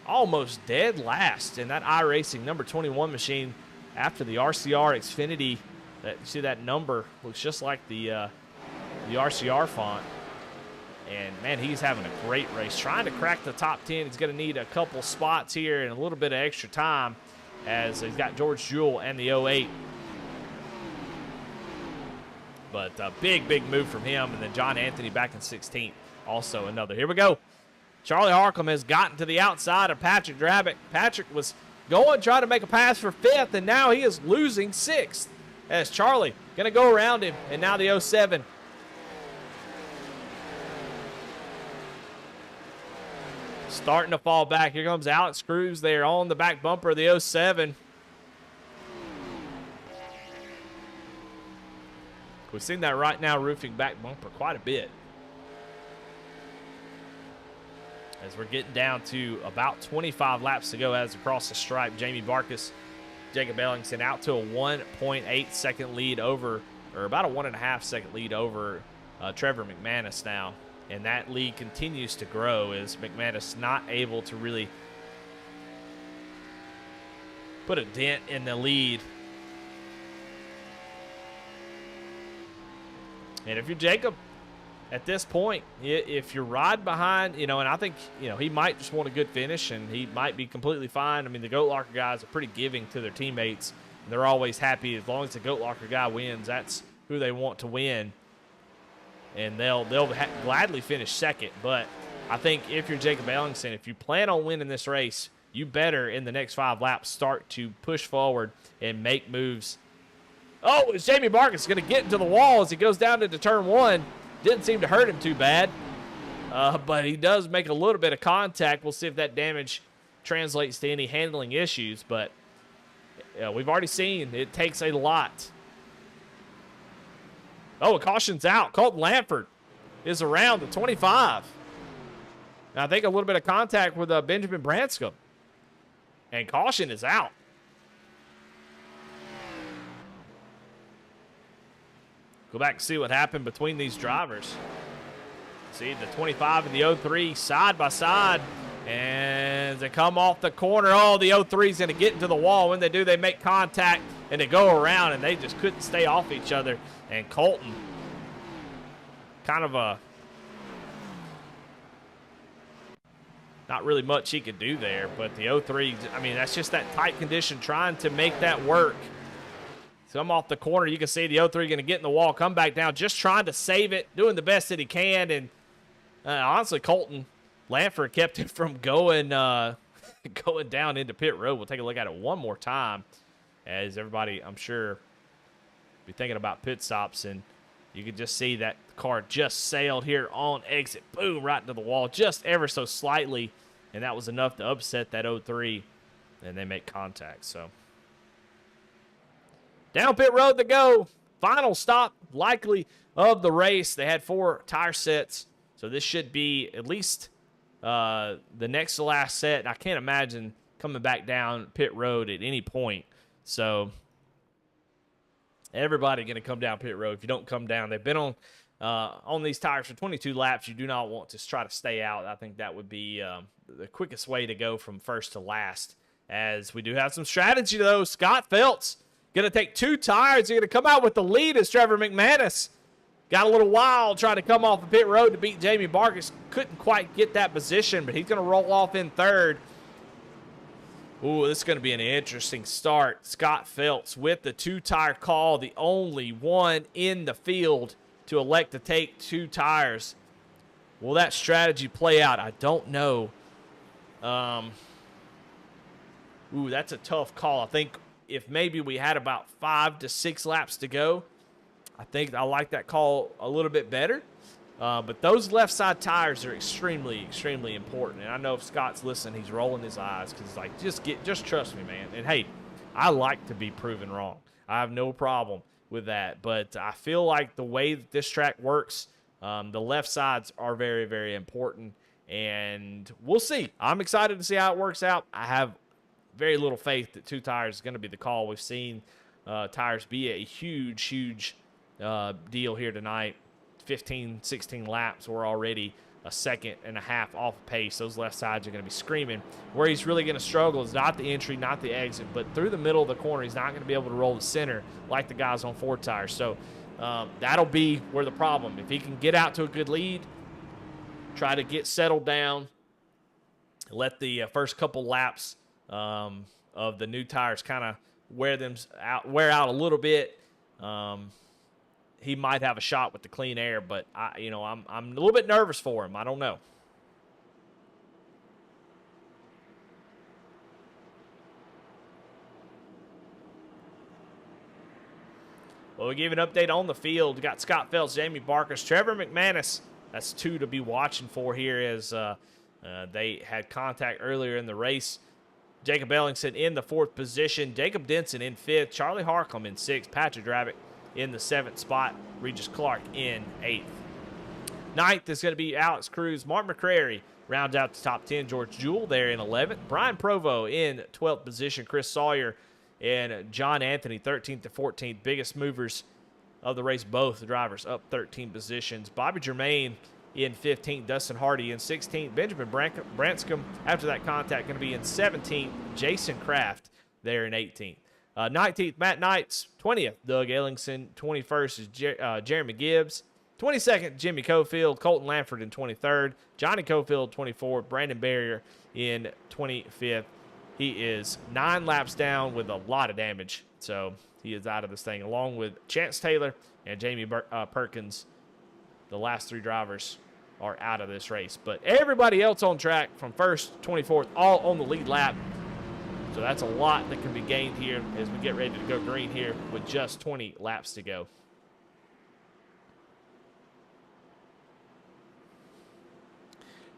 almost dead last in that iRacing number 21 machine after the RCR Xfinity. You see that number looks just like the RCR font. And, man, he's having a great race. Trying to crack the top 10. He's going to need a couple spots here and a little bit of extra time, as he's got George Jewell and the 08. But a big move from him. And then John Anthony back in 16th. Also another. Here we go. Charlie Harcum has gotten to the outside of Patrick Drabick. Patrick was going, trying to make a pass for 5th, and now he is losing 6th. As Charlie going to go around him, and now the 07. starting to fall back. Here comes Alex Cruz there on the back bumper of the 07. We've seen that Right Now Roofing back bumper quite a bit. As we're getting down to about 25 laps to go as across the stripe, Jamie Barkus, Jacob Ellingson out to a 1.8 second lead over, or about a 1.5 second lead over Trevor McManus now. And that lead continues to grow as McManus not able to really put a dent in the lead. And if you're Jacob, at this point, if you're riding behind, and I think, he might just want a good finish and he might be completely fine. I mean, the Goat Locker guys are pretty giving to their teammates. They're always happy as long as the Goat Locker guy wins. That's who they want to win. And they'll gladly finish second. But I think if you're Jacob Ellingson, if you plan on winning this race, you better in the next 5 laps start to push forward and make moves. Oh, is Jamie Barkus going to get into the wall as he goes down into turn 1? Didn't seem to hurt him too bad, but he does make a little bit of contact. We'll see if that damage translates to any handling issues, but we've already seen it takes a lot. Oh, a caution's out. Colton Lanford is around the 25. And I think a little bit of contact with Benjamin Branscombe, and caution is out. Go back and see what happened between these drivers. See the 25 and the 03 side by side. And they come off the corner. Oh, the 03 is going to get into the wall. When they do, they make contact and they go around, and they just couldn't stay off each other. And Colton, kind of not really much he could do there. But the 03, I mean, that's just that tight condition trying to make that work. Come off the corner, you can see the 03 going to get in the wall, come back down, just trying to save it, doing the best that he can. And honestly, Colton Lanford kept it from going going down into pit road. We'll take a look at it one more time as everybody, I'm sure, be thinking about pit stops. And you can just see that the car just sailed here on exit. Boom, right into the wall, just ever so slightly. And that was enough to upset that 03. And they make contact, so. Down pit road to go. Final stop, likely, of the race. They had 4 tire sets, so this should be at least the next to last set. And I can't imagine coming back down pit road at any point. So everybody going to come down pit road. If you don't come down, they've been on these tires for 22 laps. You do not want to try to stay out. I think that would be the quickest way to go from first to last. As we do have some strategy, though. Scott Phelps going to take 2 tires. He's going to come out with the lead as Trevor McManus got a little wild trying to come off the pit road to beat Jamie Barkus. Couldn't quite get that position, but he's going to roll off in third. Ooh, this is going to be an interesting start. Scott Phelps with the 2-tire call, the only one in the field to elect to take 2 tires. Will that strategy play out? I don't know. Ooh, that's a tough call. I think if maybe we had about 5 to 6 laps to go, I think I like that call a little bit better. But those left side tires are extremely, extremely important. And I know if Scott's listening, he's rolling his eyes because he's like, just trust me, man. And hey, I like to be proven wrong. I have no problem with that. But I feel like the way that this track works, the left sides are very, very important. And we'll see. I'm excited to see how it works out. I have very little faith that 2 tires is going to be the call. We've seen tires be a huge, huge deal here tonight. 15, 16 laps. We're already a second and a half off pace. Those left sides are going to be screaming. Where he's really going to struggle is not the entry, not the exit, but through the middle of the corner. He's not going to be able to roll the center like the guys on 4 tires. So that'll be where the problem. If he can get out to a good lead, try to get settled down, let the first couple laps of the new tires kind of wear out a little bit. He might have a shot with the clean air, but I'm a little bit nervous for him. I don't know. Well, we give an update on the field. We got Scott Phelps, Jamie Barkus, Trevor McManus. That's 2 to be watching for here as They had contact earlier in the race. Jacob Ellingson in the 4th position. Jacob Denson in 5th. Charlie Harcum in 6th. Patrick Dravick in the 7th spot. Regis Clark in 8th. 9th is going to be Alex Cruz. Martin McCrary rounds out the top 10. George Jewell there in 11th. Brian Provo in 12th position. Chris Sawyer and John Anthony 13th to 14th. Biggest movers of the race, both drivers up 13 positions. Bobby Germain in 15th, Dustin Hardy in 16th, Benjamin Branscombe after that contact going to be in 17th, Jason Kraft there in 18th. 19th, Matt Knights, 20th, Doug Ellingson, 21st is Jeremy Gibbs, 22nd, Jimmy Cofield, Colton Lanford in 23rd, Johnny Cofield 24th, Brandon Barrier in 25th. He is 9 laps down with a lot of damage, so he is out of this thing, along with Chance Taylor and Jamie Perkins. The last 3 drivers are out of this race. But everybody else on track from 1st, 24th, all on the lead lap. So that's a lot that can be gained here as we get ready to go green here with just 20 laps to go.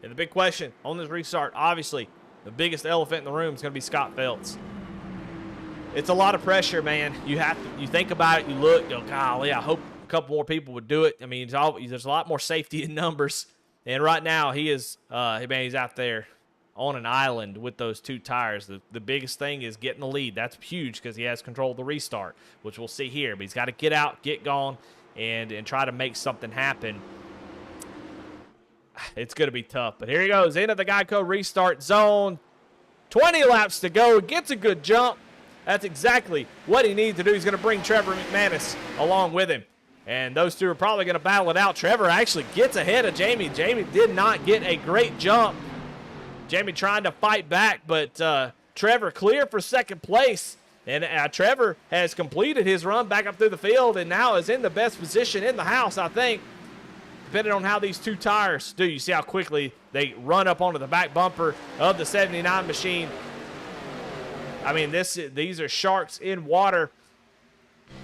And the big question on this restart, obviously, the biggest elephant in the room is going to be Scott Phelps. It's a lot of pressure, man. You think about it, you look, you go, golly, I hope a couple more people would do it. I mean, there's a lot more safety in numbers. And right now, he's out there on an island with those 2 tires. The biggest thing is getting the lead. That's huge because he has control of the restart, which we'll see here. But he's got to get out, get gone, and try to make something happen. It's going to be tough. But here he goes into the Geico restart zone. 20 laps to go. Gets a good jump. That's exactly what he needs to do. He's going to bring Trevor McManus along with him. And those 2 are probably going to battle it out. Trevor actually gets ahead of Jamie. Jamie did not get a great jump. Jamie trying to fight back, but Trevor clear for 2nd place. And Trevor has completed his run back up through the field and now is in the best position in the house, I think. Depending on how these 2 tires do. You see how quickly they run up onto the back bumper of the 79 machine. I mean, these are sharks in water,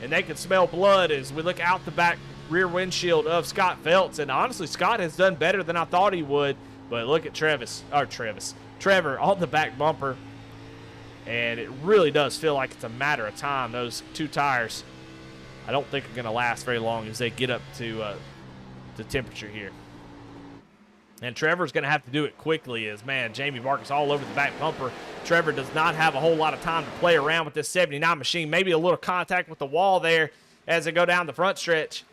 and they can smell blood as we look out the back rear windshield of Scott Phelps. And honestly, Scott has done better than I thought he would. But look at Trevor on the back bumper. And it really does feel like it's a matter of time. Those 2 tires, I don't think are going to last very long as they get up to the temperature here. And Trevor's going to have to do it quickly as, man, Jamie Marcus all over the back bumper. Trevor does not have a whole lot of time to play around with this 79 machine. Maybe a little contact with the wall there as they go down the front stretch.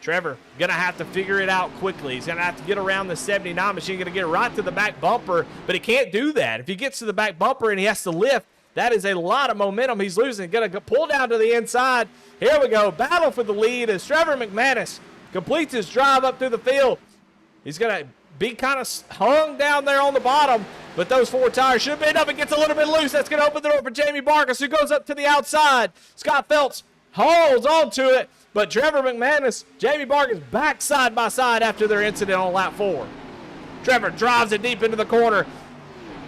Trevor going to have to figure it out quickly. He's going to have to get around the 79 machine, going to get right to the back bumper, but he can't do that. If he gets to the back bumper and he has to lift, that is a lot of momentum he's losing. Going to pull down to the inside. Here we go. Battle for the lead as Trevor McManus completes his drive up through the field. He's going to be kind of hung down there on the bottom, but those 4 tires should be enough. It gets a little bit loose. That's going to open the door for Jamie Marcus, who goes up to the outside. Scott Phelps holds on to it, but Trevor McManus, Jamie Marcus back side by side after their incident on lap 4. Trevor drives it deep into the corner.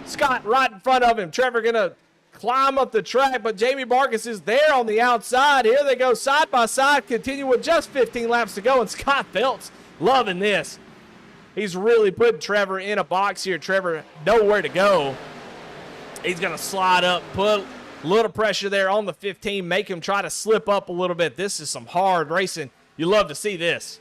Scott right in front of him. Trevor going to climb up the track, but Jamie Marcus is there on the outside. Here they go side by side, continue with just 15 laps to go, and Scott Phelps loving this. He's really putting Trevor in a box here. Trevor nowhere to go. He's going to slide up, put a little pressure there on the 15, make him try to slip up a little bit. This is some hard racing. You love to see this.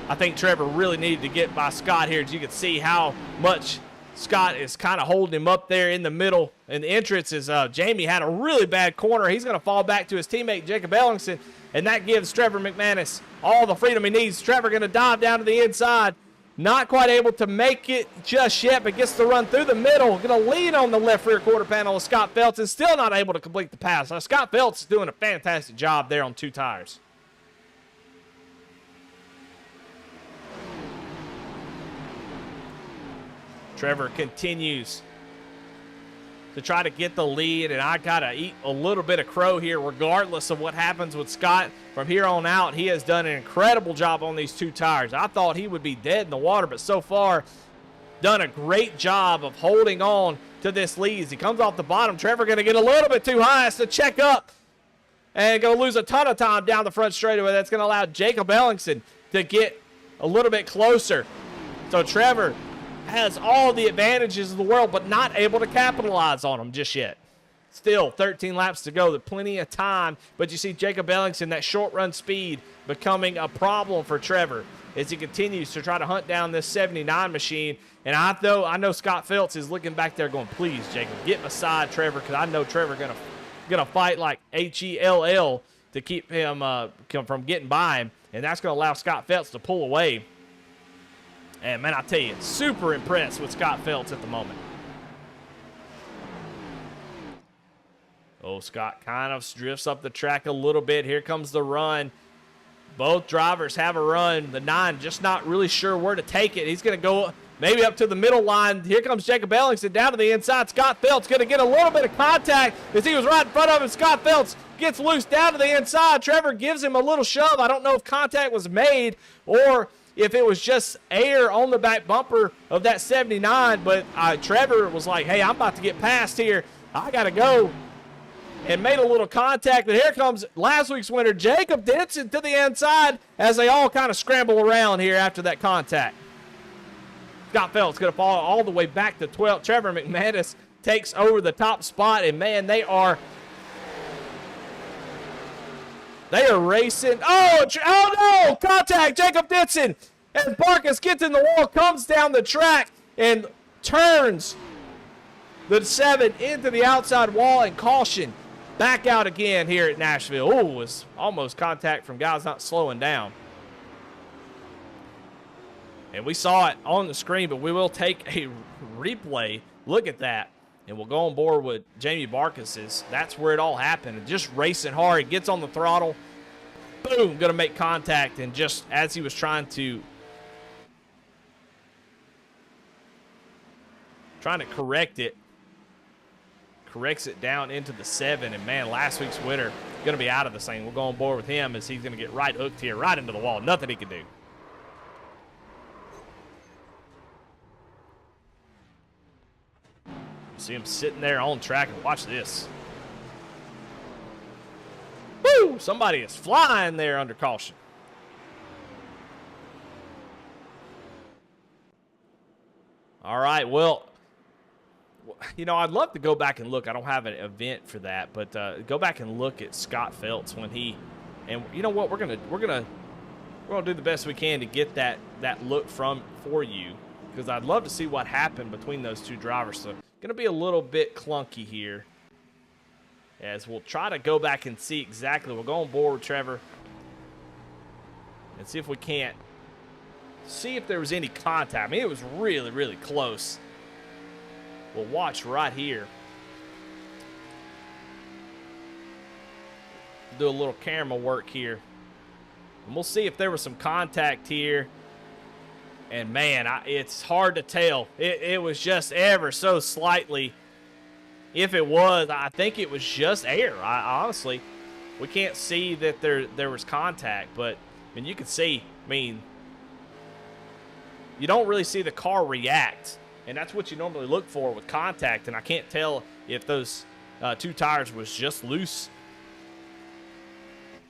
I think Trevor really needed to get by Scott here. As you can see how much Scott is kind of holding him up there in the middle. And the entrance is Jamie had a really bad corner. He's going to fall back to his teammate Jacob Ellingson, and that gives Trevor McManus all the freedom he needs. Trevor going to dive down to the inside. Not quite able to make it just yet, but gets to run through the middle. Going to lean on the left rear quarter panel of Scott Phelps and still not able to complete the pass. Now, Scott Phelps is doing a fantastic job there on 2 tires. Trevor continues to try to get the lead, and I got to eat a little bit of crow here regardless of what happens with Scott. From here on out, he has done an incredible job on these 2 tires. I thought he would be dead in the water, but so far done a great job of holding on to this lead. As he comes off the bottom, Trevor going to get a little bit too high, has to check up and going to lose a ton of time down the front straightaway. That's going to allow Jacob Ellingson to get a little bit closer. So Trevor has all the advantages of the world, but not able to capitalize on them just yet. Still 13 laps to go. There's plenty of time, but you see Jacob Ellingson, that short run speed becoming a problem for Trevor as he continues to try to hunt down this 79 machine. And I know Scott Phelps is looking back there going, please, Jacob, get beside Trevor, because I know Trevor gonna fight like HELL to keep him from getting by him, and that's going to allow Scott Phelps to pull away. And, man, I tell you, super impressed with Scott Phelps at the moment. Oh, Scott kind of drifts up the track a little bit. Here comes the run. Both drivers have a run. The 9 just not really sure where to take it. He's going to go maybe up to the middle line. Here comes Jacob Ellingson down to the inside. Scott Phelps going to get a little bit of contact as he was right in front of him. Scott Phelps gets loose down to the inside. Trevor gives him a little shove. I don't know if contact was made or if it was just air on the back bumper of that 79, but Trevor was like, hey, I'm about to get past here. I got to go. And made a little contact, but here comes last week's winner, Jacob Denson, to the inside as they all kind of scramble around here after that contact. Scott Phelps going to fall all the way back to 12th. Trevor McManus takes over the top spot, and, man, they are racing. Oh, no! Contact, Jacob Denson, as Barkus gets in the wall, comes down the track, and turns the 7 into the outside wall, and caution. Back out again here at Nashville. Oh, it was almost contact from guys not slowing down. And we saw it on the screen, but we will take a replay look at that. And we'll go on board with Jamie Barkus's. That's where it all happened. And just racing hard. He gets on the throttle. Boom, going to make contact. And just as he was trying to correct it, corrects it down into the 7, and, man, last week's winner going to be out of the thing. We'll go on board with him as he's going to get right hooked here, right into the wall. Nothing he can do. See him sitting there on track, and watch this. Woo! Somebody is flying there under caution. All right, well, you know, I'd love to go back and look. I don't have an event for that, but go back and look at Scott Phelps when he, and you know what, we're gonna do the best we can to get that look for you, because I'd love to see what happened between those two drivers. So gonna be a little bit clunky here, as we'll try to go back and see exactly. We'll go on board with Trevor and see if we can't see if there was any contact. I mean, it was really, really close. We'll watch right here. Do a little camera work here. And we'll see if there was some contact here. And, man, it's hard to tell. It was just ever so slightly. If it was, I think it was just air. Honestly, we can't see that there was contact. But, I mean, you can see, I mean, you don't really see the car react. And that's what you normally look for with contact. And I can't tell if those two tires was just loose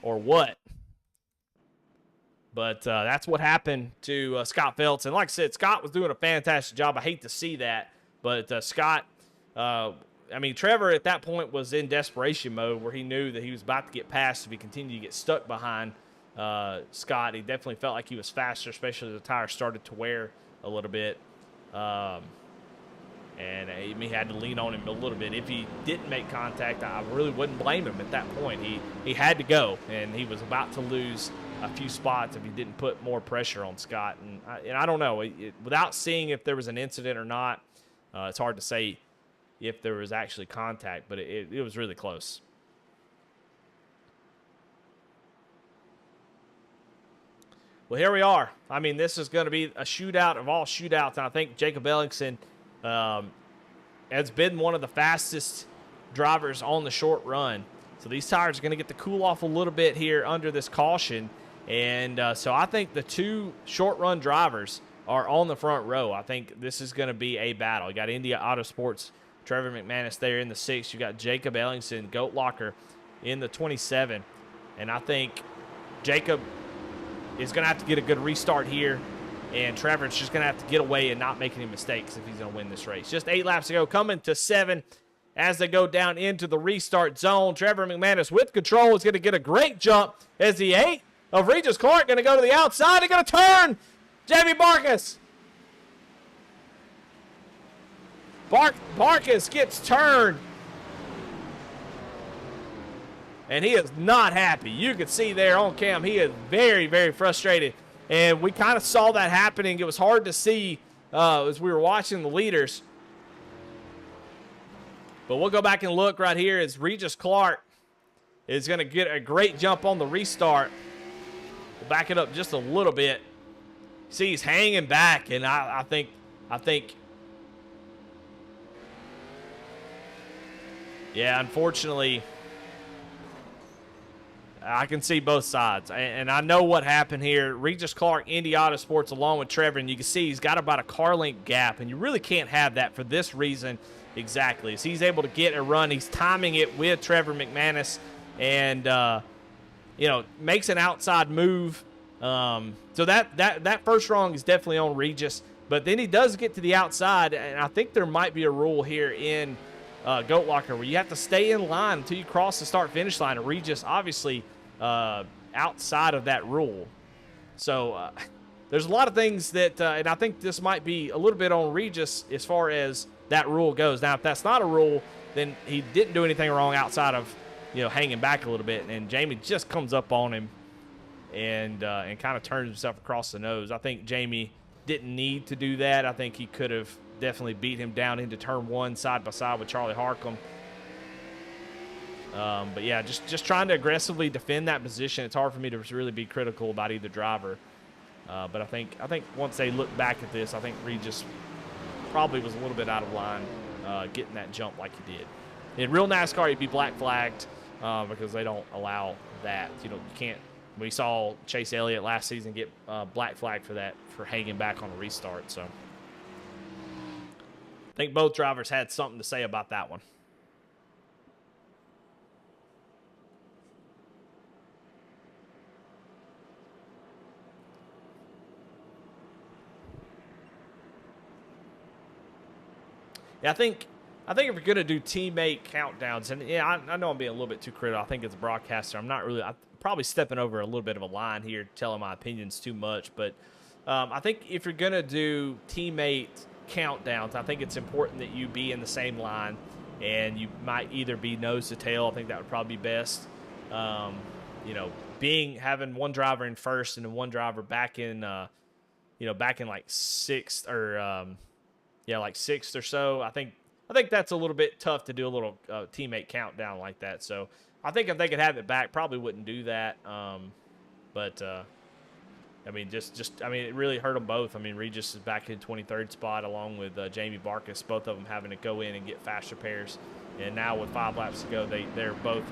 or what. But that's what happened to Scott Phelps. And like I said, Scott was doing a fantastic job. I hate to see that. But Scott, I mean, Trevor at that point was in desperation mode where he knew that he was about to get past if he continued to get stuck behind Scott. He definitely felt like he was faster, especially as the tire started to wear a little bit. And he had to lean on him a little bit. If he didn't make contact, I really wouldn't blame him at that point. He had to go, and he was about to lose a few spots if he didn't put more pressure on Scott. And I don't know. Without seeing if there was an incident or not, it's hard to say if there was actually contact, but it was really close. Well, here we are. I mean, this is going to be a shootout of all shootouts, and I think Jacob Ellingson has been one of the fastest drivers on the short run. So these tires are going to get to cool off a little bit here under this caution, and so I think the two short run drivers are on the front row. I think this is going to be a battle. You got India Autosports, Trevor McManus there in the 6. You got Jacob Ellingson, Goat Locker in the 27, and I think Jacob is going to have to get a good restart here. And Trevor's just going to have to get away and not make any mistakes if he's going to win this race. Just 8 laps to go, coming to 7 as they go down into the restart zone. Trevor McManus with control is going to get a great jump as the 8 of Regis Clark going to go to the outside. They're going to turn Jamie Barkus. Barkus gets turned. And he is not happy. You can see there on cam, he is very, very frustrated. And we kind of saw that happening. It was hard to see as we were watching the leaders. But we'll go back and look right here as Regis Clark is going to get a great jump on the restart. We'll back it up just a little bit. See, he's hanging back, and I think, yeah, unfortunately, I can see both sides, and I know what happened here. Regis Clark, Indy Autosports, along with Trevor, and you can see he's got about a car length gap, and you really can't have that for this reason exactly. As he's able to get a run, he's timing it with Trevor McManus, and makes an outside move. So that first wrong is definitely on Regis, but then he does get to the outside, and I think there might be a rule here in Goat Locker where you have to stay in line until you cross the start-finish line, and Regis obviously outside of that rule. So there's a lot of things that, and I think this might be a little bit on Regis as far as that rule goes. Now, if that's not a rule, then he didn't do anything wrong outside of, hanging back a little bit, and Jamie just comes up on him and kind of turns himself across the nose. I think Jamie didn't need to do that. I think he could have definitely beat him down into turn 1 side by side with Charlie Harcum. But yeah, just trying to aggressively defend that position. It's hard for me to really be critical about either driver. But I think once they look back at this, I think Regis probably was a little bit out of line getting that jump like he did. In real NASCAR, you'd be black flagged because they don't allow that. You can't. We saw Chase Elliott last season get black flagged for that, for hanging back on a restart. So I think both drivers had something to say about that one. Yeah, I think if you're going to do teammate countdowns, and yeah, I know I'm being a little bit too critical. I think as a broadcaster, I'm probably stepping over a little bit of a line here, telling my opinions too much. But I think if you're going to do teammate countdowns, I think it's important that you be in the same line, and you might either be nose to tail. I think that would probably be best. Having one driver in first and then one driver back in, like sixth or like sixth or so. I think that's a little bit tough to do a little teammate countdown like that. So I think if they could have it back, probably wouldn't do that. It really hurt them both. I mean, Regis is back in 23rd spot along with Jamie Barkus, both of them having to go in and get fast repairs. And now with 5 laps to go, they're both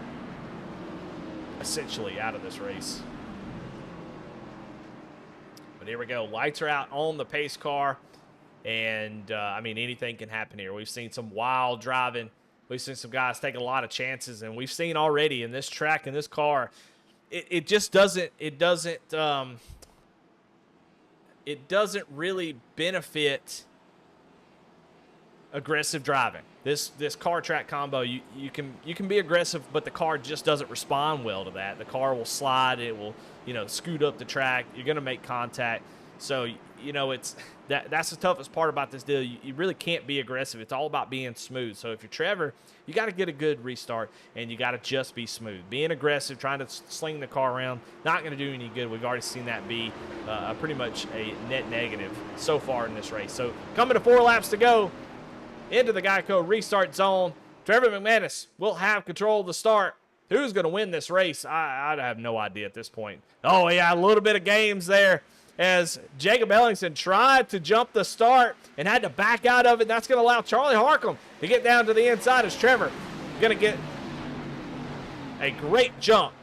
essentially out of this race. But here we go. Lights are out on the pace car. And, anything can happen here. We've seen some wild driving. We've seen some guys take a lot of chances. And we've seen already in this track, in this car, it just doesn't really benefit aggressive driving. This car track combo, you can be aggressive, but the car just doesn't respond well to that. The car will slide. It will, scoot up the track. You're going to make contact. So, that's the toughest part about this deal. You really can't be aggressive. It's all about being smooth. So if you're Trevor, you got to get a good restart, and you got to just be smooth. Being aggressive, trying to sling the car around, not going to do any good. We've already seen that be pretty much a net negative so far in this race. So coming to 4 laps to go into the Geico restart zone, Trevor McManus will have control of the start. Who's going to win this race? I have no idea at this point. Oh, yeah, a little bit of games there, as Jacob Ellingson tried to jump the start and had to back out of it. That's going to allow Charlie Harcum to get down to the inside as Trevor going to get a great jump.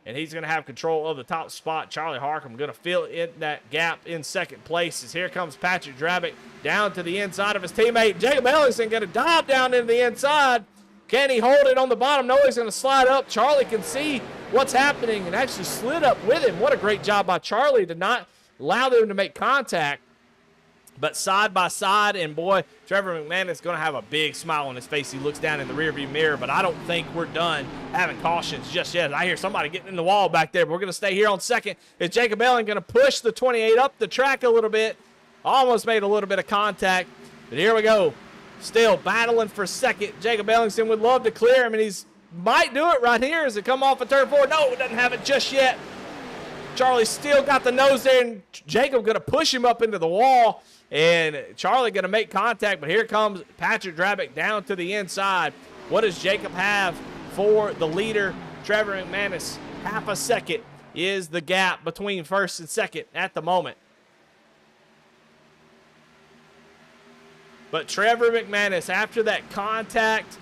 And he's going to have control of the top spot. Charlie Harcum going to fill in that gap in second place. As here comes Patrick Drabick down to the inside of his teammate. Jacob Ellingson going to dive down into the inside. Can he hold it on the bottom? No, he's going to slide up. Charlie can see what's happening, and actually slid up with him. What a great job by Charlie to not allow them to make contact. But side by side, and boy, Trevor McManus is going to have a big smile on his face. He looks down in the rearview mirror, but I don't think we're done having cautions just yet. I hear somebody getting in the wall back there, but we're going to stay here on second. Is Jacob Elling going to push the 28 up the track a little bit? Almost made a little bit of contact, but here we go. Still battling for second. Jacob Ellingson would love to clear him, and he's might do it right here as it come off of turn 4. No, it doesn't have it just yet. Charlie still got the nose there, and Jacob going to push him up into the wall. And Charlie going to make contact, but here comes Patrick Drabick down to the inside. What does Jacob have for the leader, Trevor McManus? Half a second is the gap between first and second at the moment. But Trevor McManus, after that contact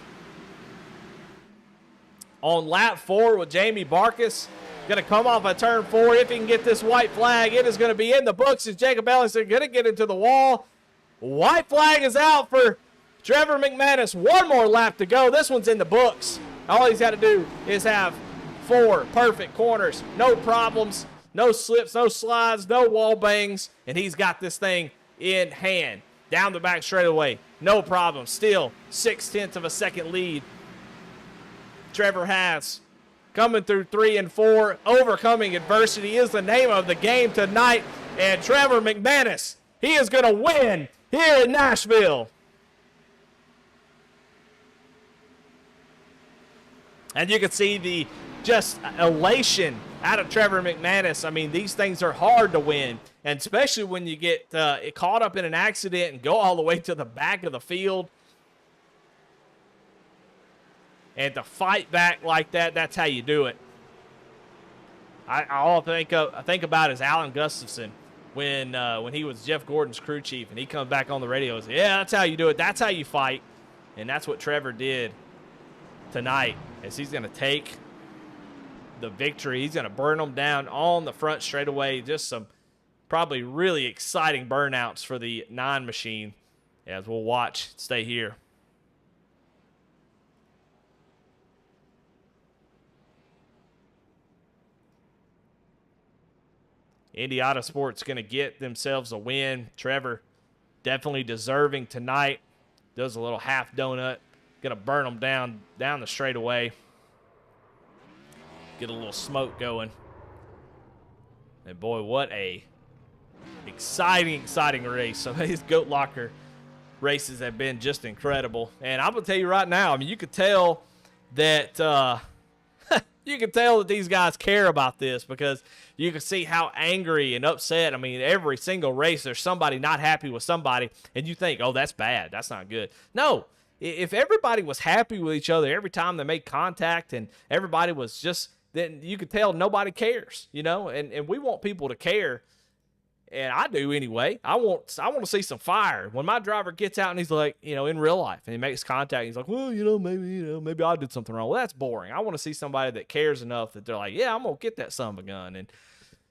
on lap 4 with Jamie Barkus, going to come off of turn 4. If he can get this white flag, it is going to be in the books. Is Jacob Ellingson going to get into the wall? White flag is out for Trevor McManus. One more lap to go. This one's in the books. All he's got to do is have 4 perfect corners. No problems, no slips, no slides, no wall bangs, and he's got this thing in hand. Down the back straightaway, no problem. Still 0.6 of a second lead Trevor has. Coming through 3 and 4, overcoming adversity is the name of the game tonight. And Trevor McManus, he is going to win here in Nashville. And you can see the just elation out of Trevor McManus. I mean, these things are hard to win, and especially when you get caught up in an accident and go all the way to the back of the field. And to fight back like that, that's how you do it. All I think about is Alan Gustafson when he was Jeff Gordon's crew chief, and he comes back on the radio and says, yeah, that's how you do it. That's how you fight. And that's what Trevor did tonight, as he's going to take the victory. He's going to burn them down on the front straightaway. Just some probably really exciting burnouts for the 9 machine, as we'll watch. Stay here. Indy Autosport's going to get themselves a win. Trevor definitely deserving tonight. Does a little half donut. Going to burn them down the straightaway. Get a little smoke going. And boy, what a exciting race. Some of these Goat Locker races have been just incredible. And I'm going to tell you right now, I mean, you could tell that these guys care about this, because you can see how angry and upset. I mean, every single race there's somebody not happy with somebody, and you think, oh, that's bad. That's not good. No, if everybody was happy with each other every time they made contact and everybody was just, then you could tell nobody cares, you know, and we want people to care. And I do anyway. I want to see some fire. When my driver gets out and he's like, you know, in real life, and he makes contact, he's like, well, maybe I did something wrong. Well, that's boring. I want to see somebody that cares enough that they're like, yeah, I'm going to get that son of a gun. And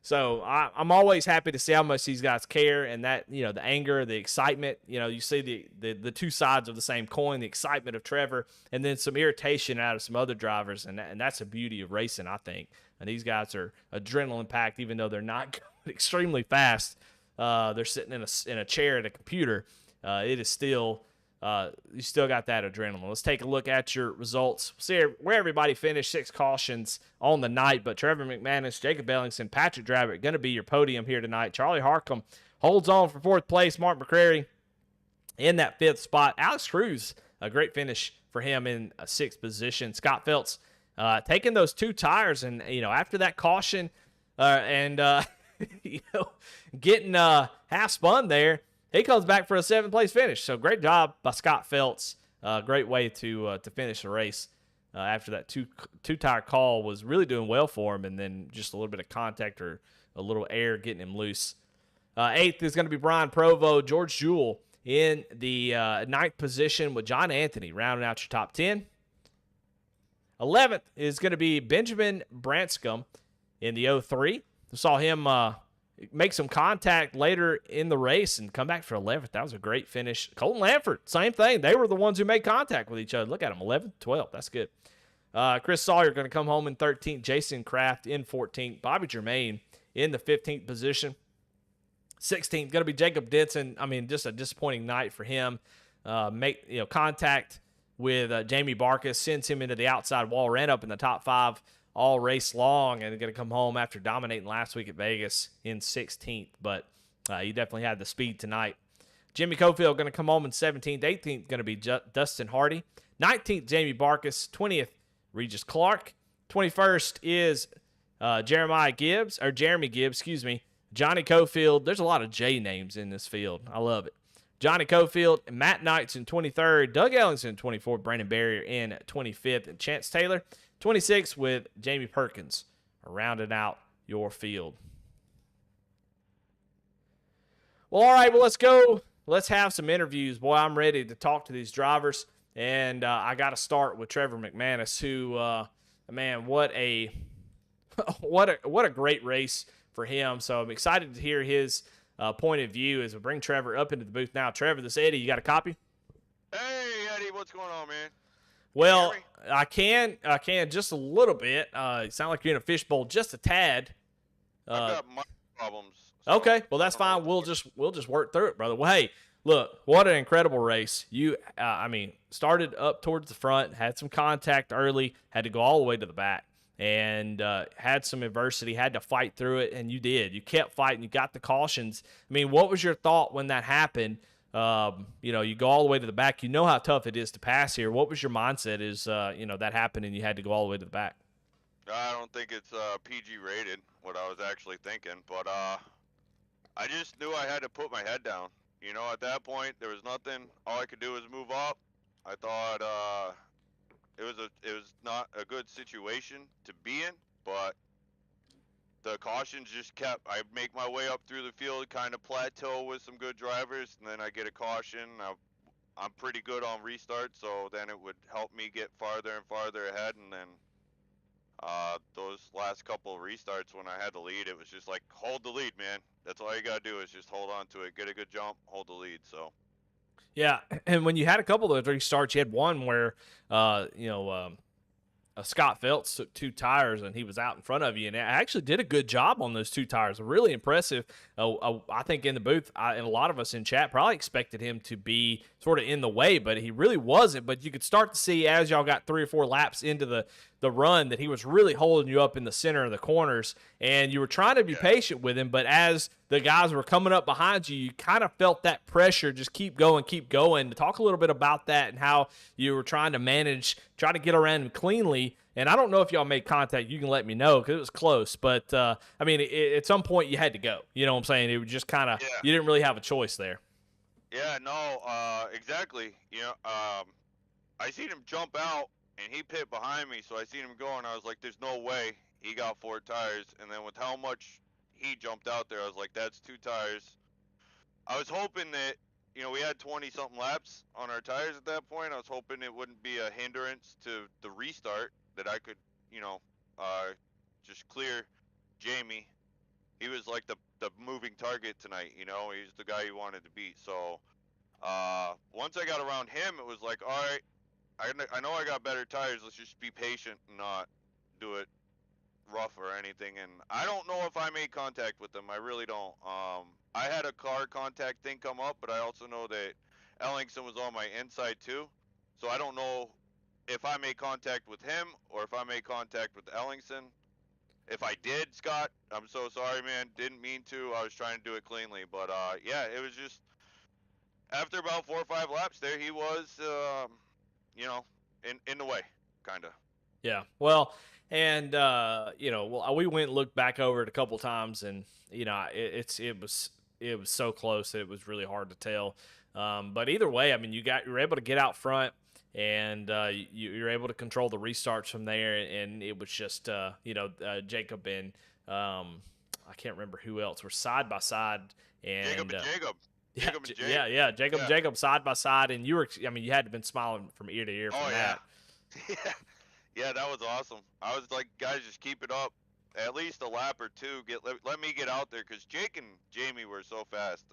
so I'm always happy to see how much these guys care, and that, you know, the anger, the excitement, you know, you see the two sides of the same coin, the excitement of Trevor, and then some irritation out of some other drivers. And that's the beauty of racing, I think. And these guys are adrenaline packed, even though they're not extremely fast. They're sitting in a chair at a computer. It is still, you still got that adrenaline. Let's take a look at your results. See where everybody finished. 6 cautions on the night, but Trevor McManus, Jacob Ellingson, Patrick Drabick going to be your podium here tonight. Charlie Harcum holds on for 4th place. Mark McCrary in that 5th spot. Alex Cruz, a great finish for him in a 6th position. Scott Phelps taking those 2 tires, and, you know, after that caution you know, getting half spun there, he comes back for a 7th place finish. So great job by Scott Phelps. Great way to finish the race after that two tire call was really doing well for him, and then just a little bit of contact or a little air getting him loose. 8th is going to be Brian Provo. George Jewell in the 9th position with John Anthony rounding out your top 10. 11th is going to be Benjamin Branscombe in the 03. We saw him make some contact later in the race and come back for 11th. That was a great finish. Colton Lanford, same thing. They were the ones who made contact with each other. Look at them, 11th, 12th. That's good. Chris Sawyer going to come home in 13th. Jason Kraft in 14th. Bobby Germain in the 15th position. 16th going to be Jacob Denson. I mean, just a disappointing night for him. Make contact with Jamie Barkas, sends him into the outside wall, ran up in the top 5 all race long, and going to come home after dominating last week at Vegas in 16th. But he definitely had the speed tonight. Jimmy Cofield going to come home in 17th. 18th going to be Dustin Hardy. 19th, Jamie Barkas. 20th, Regis Clark. 21st is Jeremy Gibbs, Johnny Cofield. There's a lot of J names in this field. I love it. Johnny Cofield, Matt Knights in 23rd, Doug Ellingson in 24th, Brandon Barrier in 25th, and Chance Taylor 26th with Jamie Perkins rounding out your field. Well, all right, well, let's go. Let's have some interviews. Boy, I'm ready to talk to these drivers, and I got to start with Trevor McManus, who, man, what a great race for him. So I'm excited to hear his point of view as we bring Trevor up into the booth now. Trevor, this is Eddie. You got a copy?
Hey, Eddie, what's going on, man?
Well, I can just a little bit. You sound like you're in a fishbowl just a tad.
I've got mic problems. So
okay, well that's fine. We'll just work through it, brother. Well, hey, look, what an incredible race. You, started up towards the front, had some contact early, had to go all the way to the back, and had some adversity, had to fight through it, and you did. You kept fighting. You got the cautions. I mean, what was your thought when that happened? You go all the way to the back. You know how tough it is to pass here. What was your mindset as, that happened and you had to go all the way to the back?
I don't think it's PG rated, what I was actually thinking, but I just knew I had to put my head down. At that point, there was nothing. All I could do was move up. I thought it was not a good situation to be in, but the cautions just kept. I make my way up through the field, kind of plateau with some good drivers, and then I get a caution. I'm pretty good on restart, so then it would help me get farther and farther ahead, and then those last couple of restarts when I had the lead, it was just like, hold the lead, man. That's all you got to do is just hold on to it, get a good jump, hold the lead. So,
yeah, and when you had a couple of those restarts, you had one where, Scott Phelps took 2 tires and he was out in front of you, and actually did a good job on those 2 tires. Really impressive. I think in the booth, and a lot of us in chat probably expected him to be sort of in the way, but he really wasn't. But you could start to see as y'all got 3 or 4 laps into the run that he was really holding you up in the center of the corners, and you were trying to be patient with him. But as the guys were coming up behind you, you kind of felt that pressure, just keep going. Talk a little bit about that and how you were trying to get around him cleanly. And I don't know if y'all made contact. You can let me know because it was close. But, at some point you had to go. You know what I'm saying? It was just kind of you didn't really have a choice there.
Yeah, no, exactly. I seen him jump out, and he pit behind me, so I seen him go, and I was like, there's no way he got 4 tires. And then with how much he jumped out there, I was like, that's 2 tires. I was hoping that, we had 20-something laps on our tires at that point. I was hoping it wouldn't be a hindrance to the restart, that I could, just clear Jamie. He was like the moving target tonight, he's the guy you wanted to beat. So once I got around him, it was like, all right, I know I got better tires. Let's just be patient and not do it rough or anything. And I don't know if I made contact with him. I really don't. I had a car contact thing come up, but I also know that Ellingson was on my inside too. So I don't know if I made contact with him or if I made contact with Ellingson. If I did, Scott, I'm so sorry, man. Didn't mean to. I was trying to do it cleanly. But, it was just after about 4 or 5 laps there, he was, in the way, kind of.
Yeah. Well, and, we went and looked back over it a couple times, and, it was so close that it was really hard to tell. But either way, you were able to get out front, and you're able to control the restarts from there, and it was just Jacob and I can't remember who else were side by side, and Jacob and Jacob side by side, and you had to have been smiling from ear to ear from that.
Yeah, that was awesome. I was like, guys, just keep it up, at least a lap or 2. Let me get out there, because Jake and Jamie were so fast.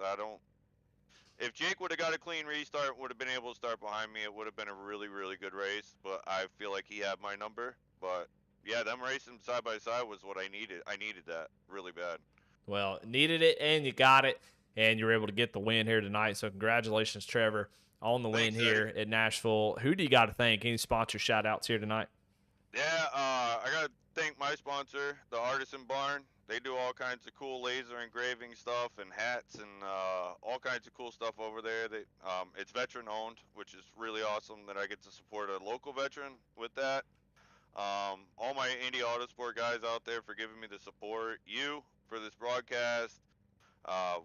if Jake would have got a clean restart, would have been able to start behind me, it would have been a really, really good race. But I feel like he had my number. But yeah, them racing side by side was what I needed. I needed that really bad.
Well, needed it and you got it, and you were able to get the win here tonight. So congratulations, Trevor, on the win
Thanks, Eddie.
here at Nashville. Who do you got to thank? Any sponsor shout outs here tonight?
Yeah, I gotta thank my sponsor, the Artisan Barn. They do all kinds of cool laser engraving stuff and hats and all kinds of cool stuff over there. It's veteran owned, which is really awesome that I get to support a local veteran with that. All my Indy Autosport guys out there for giving me the support. You for this broadcast. Uh,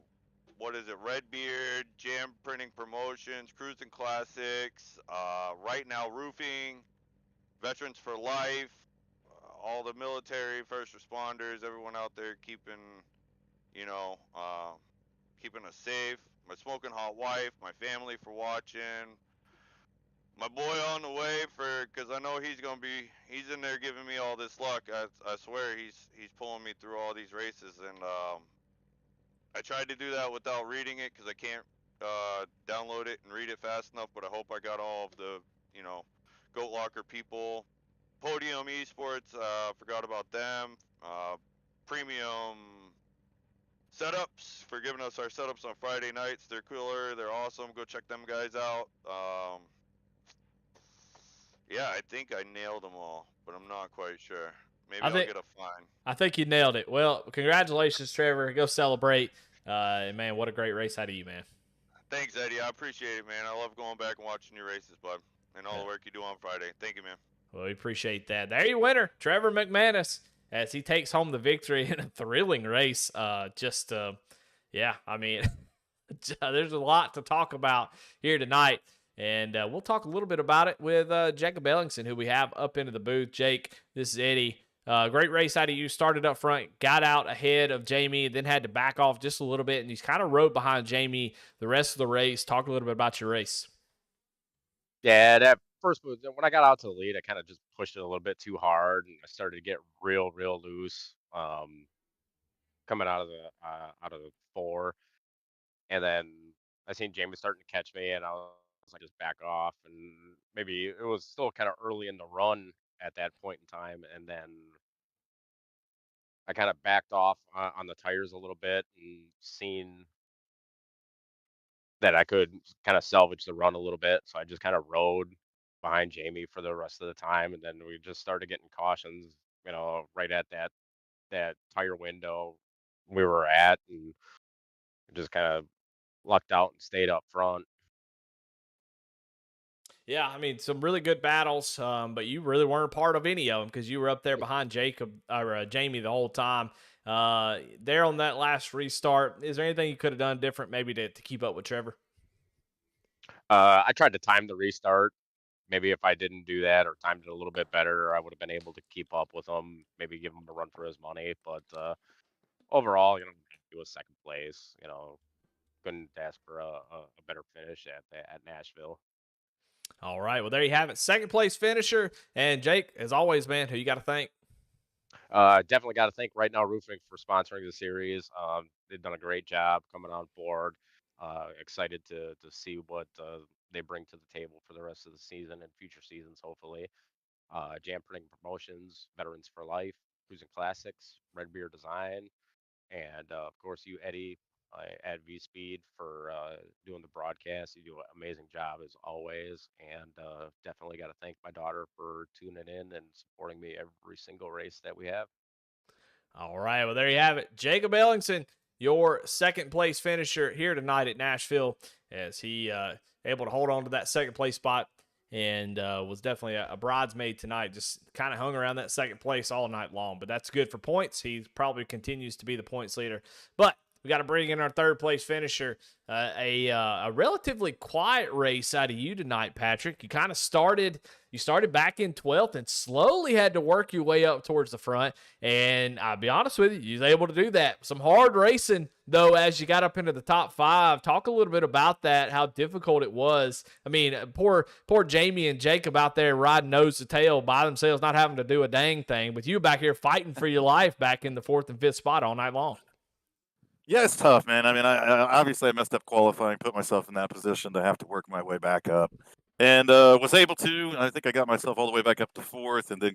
what is it? Redbeard, Jam Printing Promotions, Cruising Classics, Right Now Roofing, Veterans for Life, all the military, first responders, everyone out there keeping, you know, keeping us safe. My smoking hot wife, my family for watching. My boy on the way because I know he's in there giving me all this luck. I swear he's pulling me through all these races, and I tried to do that without reading it because I can't download it and read it fast enough. But I hope I got all of the, Goat Locker people. Podium Esports, forgot about them. Premium Setups for giving us our setups on Friday nights. They're cooler. They're awesome. Go check them guys out. Yeah, I think I nailed them all, but I'm not quite sure. Maybe
I
I'll
think
get a fine.
I think you nailed it. Well, congratulations, Trevor. Go celebrate. Man, what a great race out of you, man.
Thanks, Eddie. I appreciate it, man. I love going back and watching your races, bud, and all the work you do on Friday. Thank you, man.
Well, we appreciate that. There you winner, Trevor McManus, as he takes home the victory in a thrilling race. Yeah, I mean, there's a lot to talk about here tonight. And we'll talk a little bit about it with Jacob Ellingson, who we have up into the booth. Jake, this is Eddie. Great race out of you. Started up front, got out ahead of Jamie, then had to back off just a little bit, and he's kind of rode behind Jamie the rest of the race. Talk a little bit about your race.
Yeah, that first move, when I got out to the lead, I kind of just pushed it a little bit too hard, and I started to get real loose. Coming out of the four, and then I seen Jamie starting to catch me, and I was like, just back off, and maybe it was still kind of early in the run at that point in time, and then I kind of backed off on the tires a little bit and seen that I could kind of salvage the run a little bit. So I just kind of rode behind Jamie for the rest of the time, and then we just started getting cautions, right at that tire window we were at, and just kind of lucked out and stayed up front.
Yeah, I mean, some really good battles, but you really weren't a part of any of them because you were up there behind Jacob or Jamie the whole time. There on that last restart, is there anything you could have done different, maybe to keep up with Trevor?
I tried to time the restart. Maybe if I didn't do that or timed it a little bit better, I would have been able to keep up with him. Maybe give him a run for his money. But overall, it was second place. Couldn't ask for a better finish at Nashville.
All right, well, there you have it. Second place finisher. And Jake, as always, man, who you got to thank?
Definitely got to thank Right Now Roofing for sponsoring the series. They've done a great job coming on board. Excited to see what they bring to the table for the rest of the season and future seasons, hopefully. Jam Printing Promotions, Veterans for Life, Cruising Classics, Red Beer Design, and of course you, Eddie, at V Speed for doing the broadcast. You do an amazing job as always, and definitely got to thank my daughter for tuning in and supporting me every single race that we have.
All right, well, there you have it. Jacob Ellingson, your second place finisher here tonight at Nashville, as he able to hold on to that second place spot and was definitely a bridesmaid tonight. Just kind of hung around that second place all night long, but that's good for points. He probably continues to be the points leader. But we got to bring in our third place finisher. A relatively quiet race out of you tonight, Patrick. You kind of started back in 12th and slowly had to work your way up towards the front. And I'll be honest with you, you was able to do that. Some hard racing, though, as you got up into the top five. Talk a little bit about that, how difficult it was. I mean, poor Jamie and Jacob out there riding nose to tail by themselves, not having to do a dang thing. With you back here fighting for your life back in the fourth and fifth spot all night long.
Yeah, it's tough, man. I mean, I obviously I messed up qualifying, put myself in that position to have to work my way back up, and was able to. I think I got myself all the way back up to fourth, and then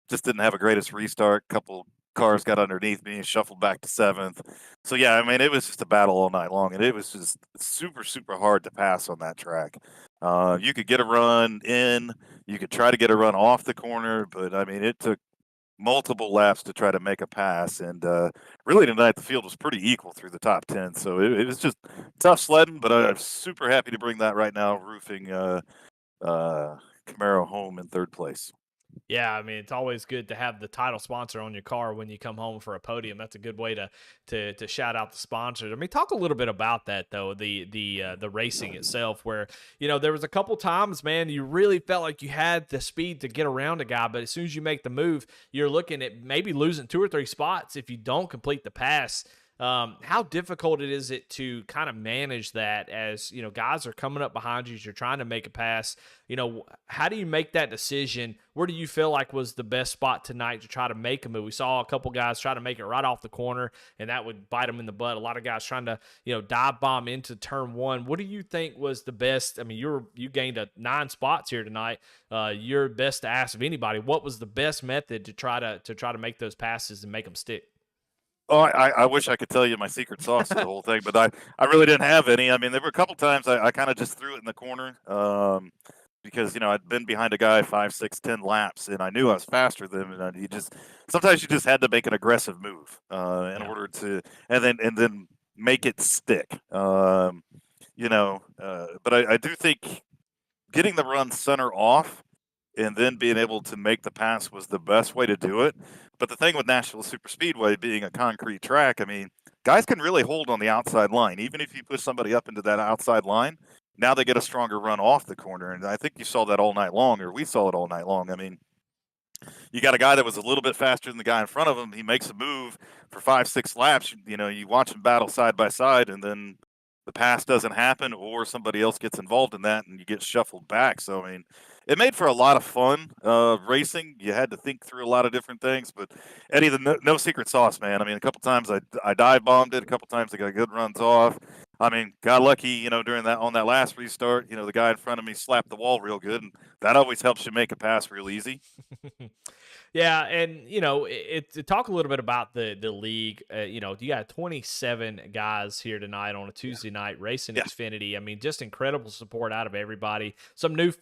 just didn't have a greatest restart. Couple cars got underneath me and shuffled back to seventh. So yeah, I mean, it was just a battle all night long, and it was just super hard to pass on that track. You could get a run in, you could try to get a run off the corner, but I mean, it took multiple laps to try to make a pass. And really tonight, the field was pretty equal through the top 10. So it was just tough sledding, but I'm super happy to bring that right now, roofing Camaro home in third place.
Yeah, I mean, it's always good to have the title sponsor on your car when you come home for a podium. That's a good way to shout out the sponsors. I mean, talk a little bit about that though, the racing itself, where there was a couple times, man, you really felt like you had the speed to get around a guy, but as soon as you make the move, you're looking at maybe losing 2 or 3 spots if you don't complete the pass. How difficult is it to kind of manage that as guys are coming up behind you as you're trying to make a pass? How do you make that decision? Where do you feel like was the best spot tonight to try to make a move? We saw a couple guys try to make it right off the corner, and that would bite them in the butt. A lot of guys trying to dive bomb into turn one. What do you think was the best? I mean, you gained 9 spots here tonight. You're best to ask of anybody. What was the best method to try to make those passes and make them stick?
Oh, I wish I could tell you my secret sauce to the whole thing, but I really didn't have any. I mean, there were a couple times I kind of just threw it in the corner because I'd been behind a guy 5, 6, 10 laps, and I knew I was faster than him. And sometimes you just had to make an aggressive move in
Yeah.
order to, and then make it stick. But I do think getting the run center off and then being able to make the pass was the best way to do it. But the thing with Nashville Superspeedway being a concrete track, I mean, guys can really hold on the outside line. Even if you push somebody up into that outside line, now they get a stronger run off the corner. And I think you saw that all night long, or we saw it all night long. I mean, you got a guy that was a little bit faster than the guy in front of him. He makes a move for 5, 6 laps. You watch them battle side by side, and then the pass doesn't happen, or somebody else gets involved in that, and you get shuffled back. So I mean, it made for a lot of fun racing. You had to think through a lot of different things, but Eddie, no secret sauce, man. I mean, a couple times I dive bombed it. A couple times I got good runs off. I mean, got lucky, during that on that last restart. The guy in front of me slapped the wall real good, and that always helps you make a pass real easy.
Yeah, and to talk a little bit about the league. You got 27 guys here tonight on a Tuesday night racing
Yeah.
Xfinity. I mean, just incredible support out of everybody. Some new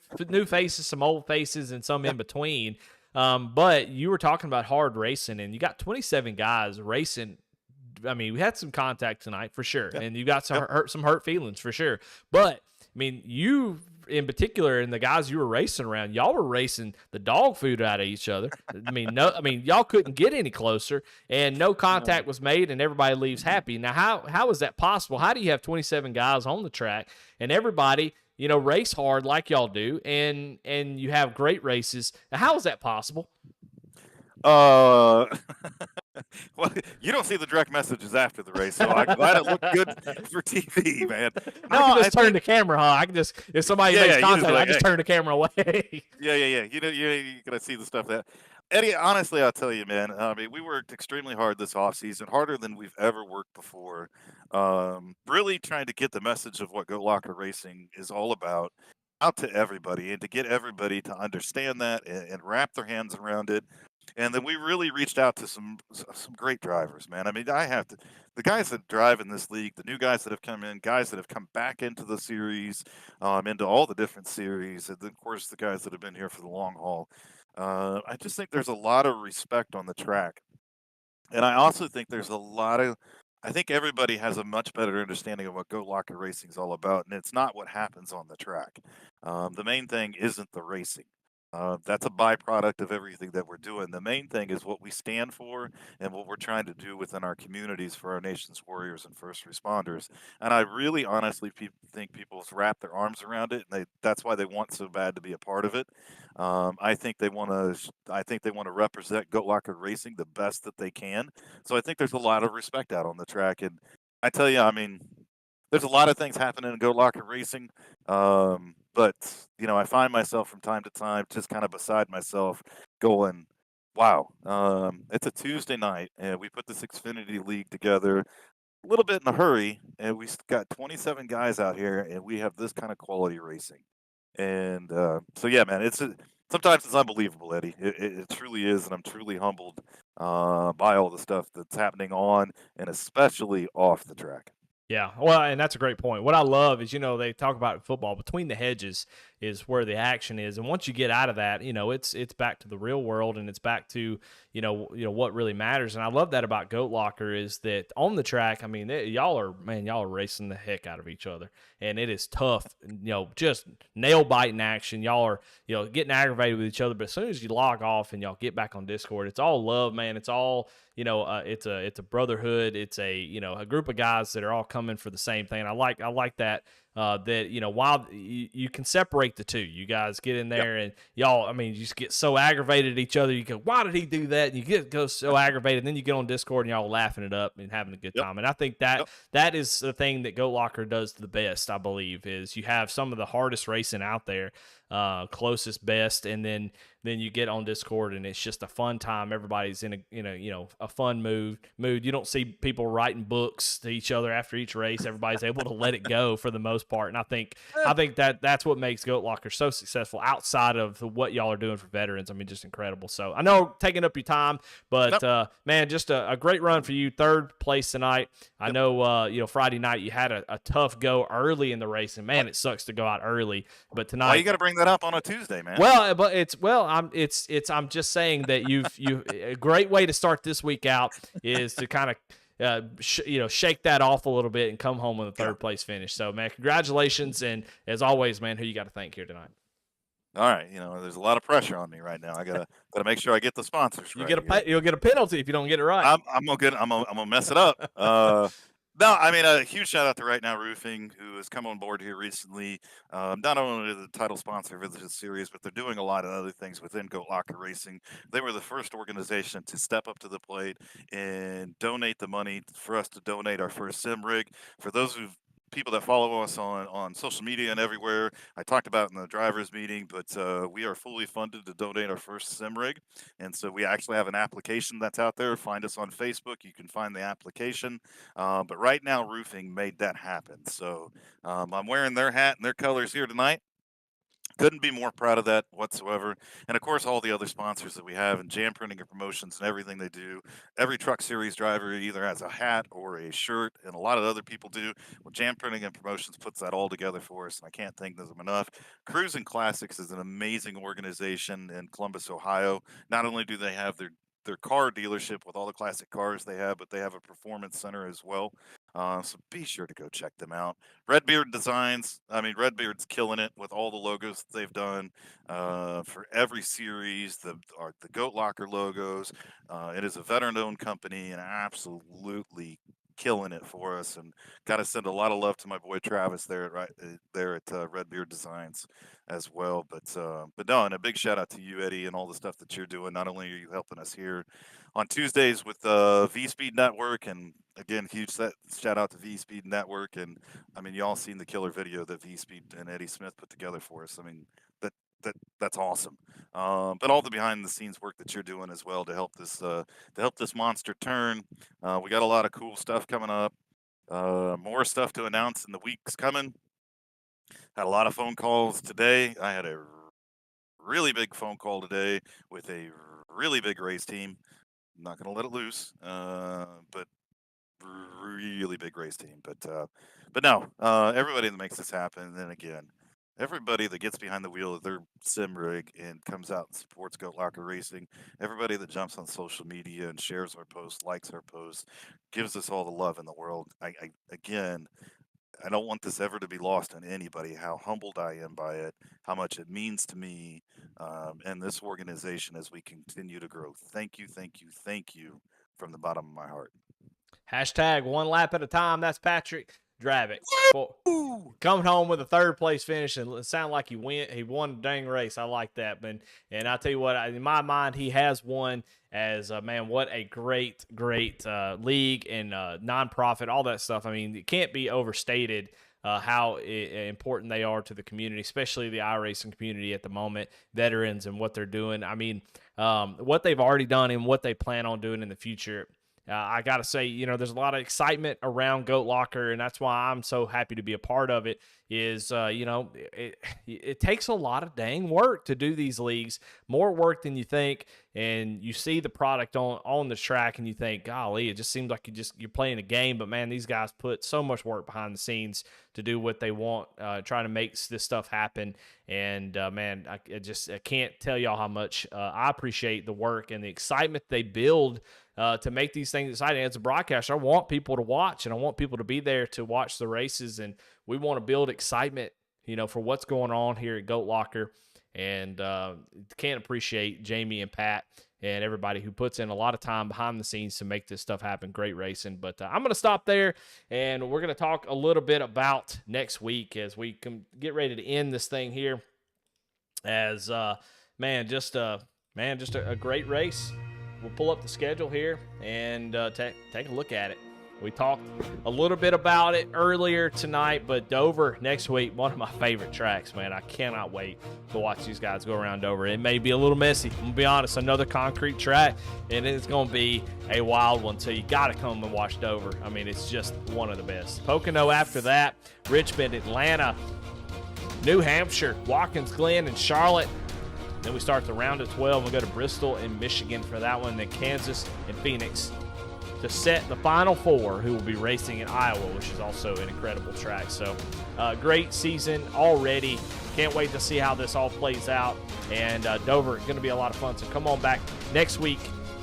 faces, some old faces, and some in between. But you were talking about hard racing, and you got 27 guys racing. I mean, we had some contact tonight for sure, and you got some hurt feelings for sure. But I mean, you in particular, and the guys you were racing around, y'all were racing the dog food out of each other. I mean, y'all couldn't get any closer, and no contact was made, and everybody leaves happy. Now, how is that possible? How do you have 27 guys on the track and everybody race hard like y'all do, and you have great races? Now, how is that possible?
Well, you don't see the direct messages after the race, so I'm glad it looked good for TV, man.
No, I can just turn the camera, huh? I can just, if somebody makes contact, I just turn the camera away.
Yeah. You gotta see the stuff that Eddie. Honestly, I'll tell you, man. I mean, we worked extremely hard this off season, harder than we've ever worked before. Really trying to get the message of what Go Locker Racing is all about out to everybody, and to get everybody to understand that and wrap their hands around it. And then we really reached out to some great drivers, man. I mean, the guys that drive in this league, the new guys that have come in, guys that have come back into the series, into all the different series, and then of course the guys that have been here for the long haul. I just think there's a lot of respect on the track, and I also think there's a lot of. I think everybody has a much better understanding of what Go Locker Racing is all about, and it's not what happens on the track. The main thing isn't the racing. That's a byproduct of everything that we're doing. The main thing is what we stand for and what we're trying to do within our communities for our nation's warriors and first responders. And I really honestly think people's wrap their arms around it, and that's why they want so bad to be a part of it. I think they want to. I think they want to represent Goat Locker Racing the best that they can. So I think there's a lot of respect out on the track, and I tell you, I mean, there's a lot of things happening in Goat Locker Racing. But I find myself from time to time just kind of beside myself, going, "Wow, it's a Tuesday night, and we put this Xfinity League together. a little bit in a hurry, and we got 27 guys out here, and we have this kind of quality racing. And so, yeah, man, sometimes it's unbelievable, Eddie. It truly is, and I'm truly humbled by all the stuff that's happening on and especially off the track.
Yeah, well, and that's a great point. What I love is, they talk about football between the hedges is where the action is, and once you get out of that, it's back to the real world, and it's back to what really matters. And I love that about Goat Locker is that on the track, I mean, y'all are racing the heck out of each other, and it is tough, just nail biting action. Y'all are getting aggravated with each other, but as soon as you log off and y'all get back on Discord, it's all love, man. It's all it's a brotherhood. It's a group of guys that are all coming for the same thing. I like that. That while you can separate the two, you guys get in there and y'all, I mean, you just get so aggravated at each other. You go, why did he do that? And you go so aggravated. And then you get on Discord and y'all laughing it up and having a good time. And I think that is the thing that Goat Locker does the best. I believe is you have some of the hardest racing out there, closest, best, and then you get on Discord and it's just a fun time. Everybody's in a fun mood. You don't see people writing books to each other after each race. Everybody's able to let it go for the most part. And I think that's what makes Goat Locker so successful outside of what y'all are doing for veterans. I mean, just incredible. So I know taking up your time, but man, just a great run for you. Third place tonight. I know Friday night you had a tough go early in the race, and man, it sucks to go out early. But tonight,
why you got to bring that up on a Tuesday, man?
Well, but I'm just saying that you a great way to start this week out is to kind of shake that off a little bit and come home with a third place finish. So, man, congratulations, and as always, man, who you got to thank here tonight?
All right, there's a lot of pressure on me right now. I gotta make sure I get the sponsors right.
You'll get a penalty if you don't get it right.
I'm gonna mess it up. No, I mean, a huge shout out to Right Now Roofing, who has come on board here recently. Not only the title sponsor of this series, but they're doing a lot of other things within Goat Locker Racing. They were the first organization to step up to the plate and donate the money for us to donate our first sim rig. For those people that follow us on social media and everywhere, I talked about it in the drivers meeting, but we are fully funded to donate our first sim rig. And so we actually have an application that's out there. Find us on Facebook. You can find the application. But Right Now Roofing made that happen. So I'm wearing their hat and their colors here tonight. Couldn't be more proud of that whatsoever. And of course, all the other sponsors that we have and Jam Printing and Promotions and everything they do. Every Truck Series driver either has a hat or a shirt, and a lot of other people do. Well, Jam Printing and Promotions puts that all together for us, and I can't thank them enough. Cruising Classics is an amazing organization in Columbus, Ohio. Not only do they have their car dealership with all the classic cars they have, but they have a performance center as well. So be sure to go check them out. Redbeard Designs. I mean, Redbeard's killing it with all the logos that they've done for every series. The Goat Locker logos. It is a veteran-owned company and absolutely killing it for us. And got to send a lot of love to my boy Travis there at Redbeard Designs as well. But no, and a big shout out to you, Eddie, and all the stuff that you're doing. Not only are you helping us here on Tuesdays with V Speed Network, and again, huge shout out to V Speed Network. And I mean, y'all seen the killer video that V Speed and Eddie Smith put together for us. I mean, that's awesome. But all the behind the scenes work that you're doing as well to help this monster turn. We got a lot of cool stuff coming up. More stuff to announce in the weeks coming. Had a lot of phone calls today. I had a really big phone call today with a really big race team. I'm not going to let it loose, but really big race team. But no, everybody that makes this happen. And then again, everybody that gets behind the wheel of their sim rig and comes out and supports Goat Locker Racing, everybody that jumps on social media and shares our posts, likes our posts, gives us all the love in the world. Again, I don't want this ever to be lost on anybody, how humbled I am by it, how much it means to me, and this organization as we continue to grow. Thank you, thank you, thank you from the bottom of my heart.
Hashtag one lap at a time. That's Patrick Dravick. Coming home with a third place finish, and it sounded like he won the dang race. I like that. And I tell you what, in my mind, he has won as man. What a great league and nonprofit, all that stuff. I mean, it can't be overstated how important they are to the community, especially the iRacing community at the moment, veterans and what they're doing. I mean, what they've already done and what they plan on doing in the future. I got to say, there's a lot of excitement around Goat Locker, and that's why I'm so happy to be a part of it. It takes a lot of dang work to do these leagues, more work than you think, and you see the product on the track, and you think, golly, it just seems like you're playing a game. But man, these guys put so much work behind the scenes to do what they want, trying to make this stuff happen. And man, I can't tell y'all how much I appreciate the work and the excitement they build to make these things exciting. As a broadcaster, I want people to watch, and I want people to be there to watch the races, and we want to build excitement, for what's going on here at Goat Locker. And can't appreciate Jamie and Pat and everybody who puts in a lot of time behind the scenes to make this stuff happen. Great racing. But I'm going to stop there, and we're going to talk a little bit about next week as we can get ready to end this thing here. As just a great race. We'll pull up the schedule here and take a look at it. We talked a little bit about it earlier tonight, but Dover next week, one of my favorite tracks, man. I cannot wait to watch these guys go around Dover. It may be a little messy. I'm going to be honest, another concrete track, and it's going to be a wild one, so you got to come and watch Dover. I mean, it's just one of the best. Pocono after that, Richmond, Atlanta, New Hampshire, Watkins Glen, and Charlotte. Then we start the round of 12 and go to Bristol and Michigan for that one. Then Kansas and Phoenix to set the final four, who will be racing in Iowa, which is also an incredible track. So great season already. Can't wait to see how this all plays out. And Dover is going to be a lot of fun. So come on back next week,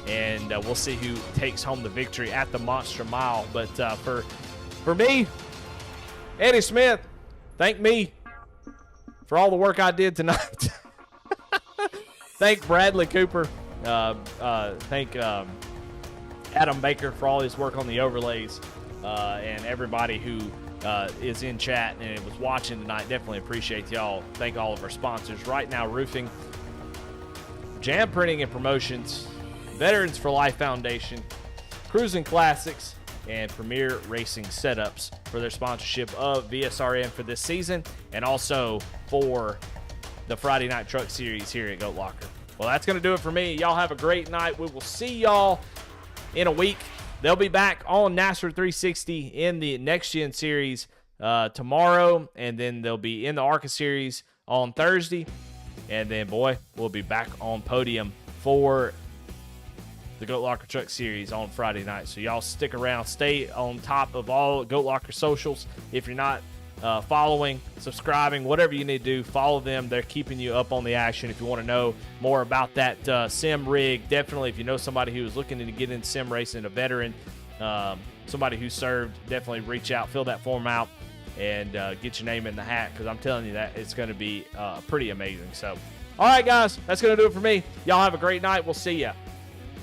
and we'll see who takes home the victory at the Monster Mile. But for me, Eddie Smith, thank me for all the work I did tonight. Thank Bradley Cooper. Thank Adam Baker for all his work on the overlays, and everybody who is in chat and was watching tonight. Definitely appreciate y'all. Thank all of our sponsors. Right Now Roofing, Jam Printing and Promotions, Veterans for Life Foundation, Cruising Classics, and Premier Racing Setups for their sponsorship of VSRN for this season, and also for the Friday Night Truck Series here at Goat Locker. Well, that's going to do it for me. Y'all have a great night. We will see y'all in a week. They'll be back on NASCAR 360 in the Next Gen Series tomorrow, and then they'll be in the ARCA Series on Thursday. And then, we'll be back on podium for the Goat Locker Truck Series on Friday night. So y'all stick around. Stay on top of all Goat Locker socials. If you're not following, subscribing, whatever you need to do, follow them. They're keeping you up on the action. If you want to know more about that sim rig, definitely, if you know somebody who is looking to get in sim racing, a veteran, somebody who served, definitely reach out, fill that form out, and get your name in the hat, because I'm telling you that it's going to be pretty amazing. So, all right, guys, that's going to do it for me. Y'all have a great night. We'll see ya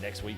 next week.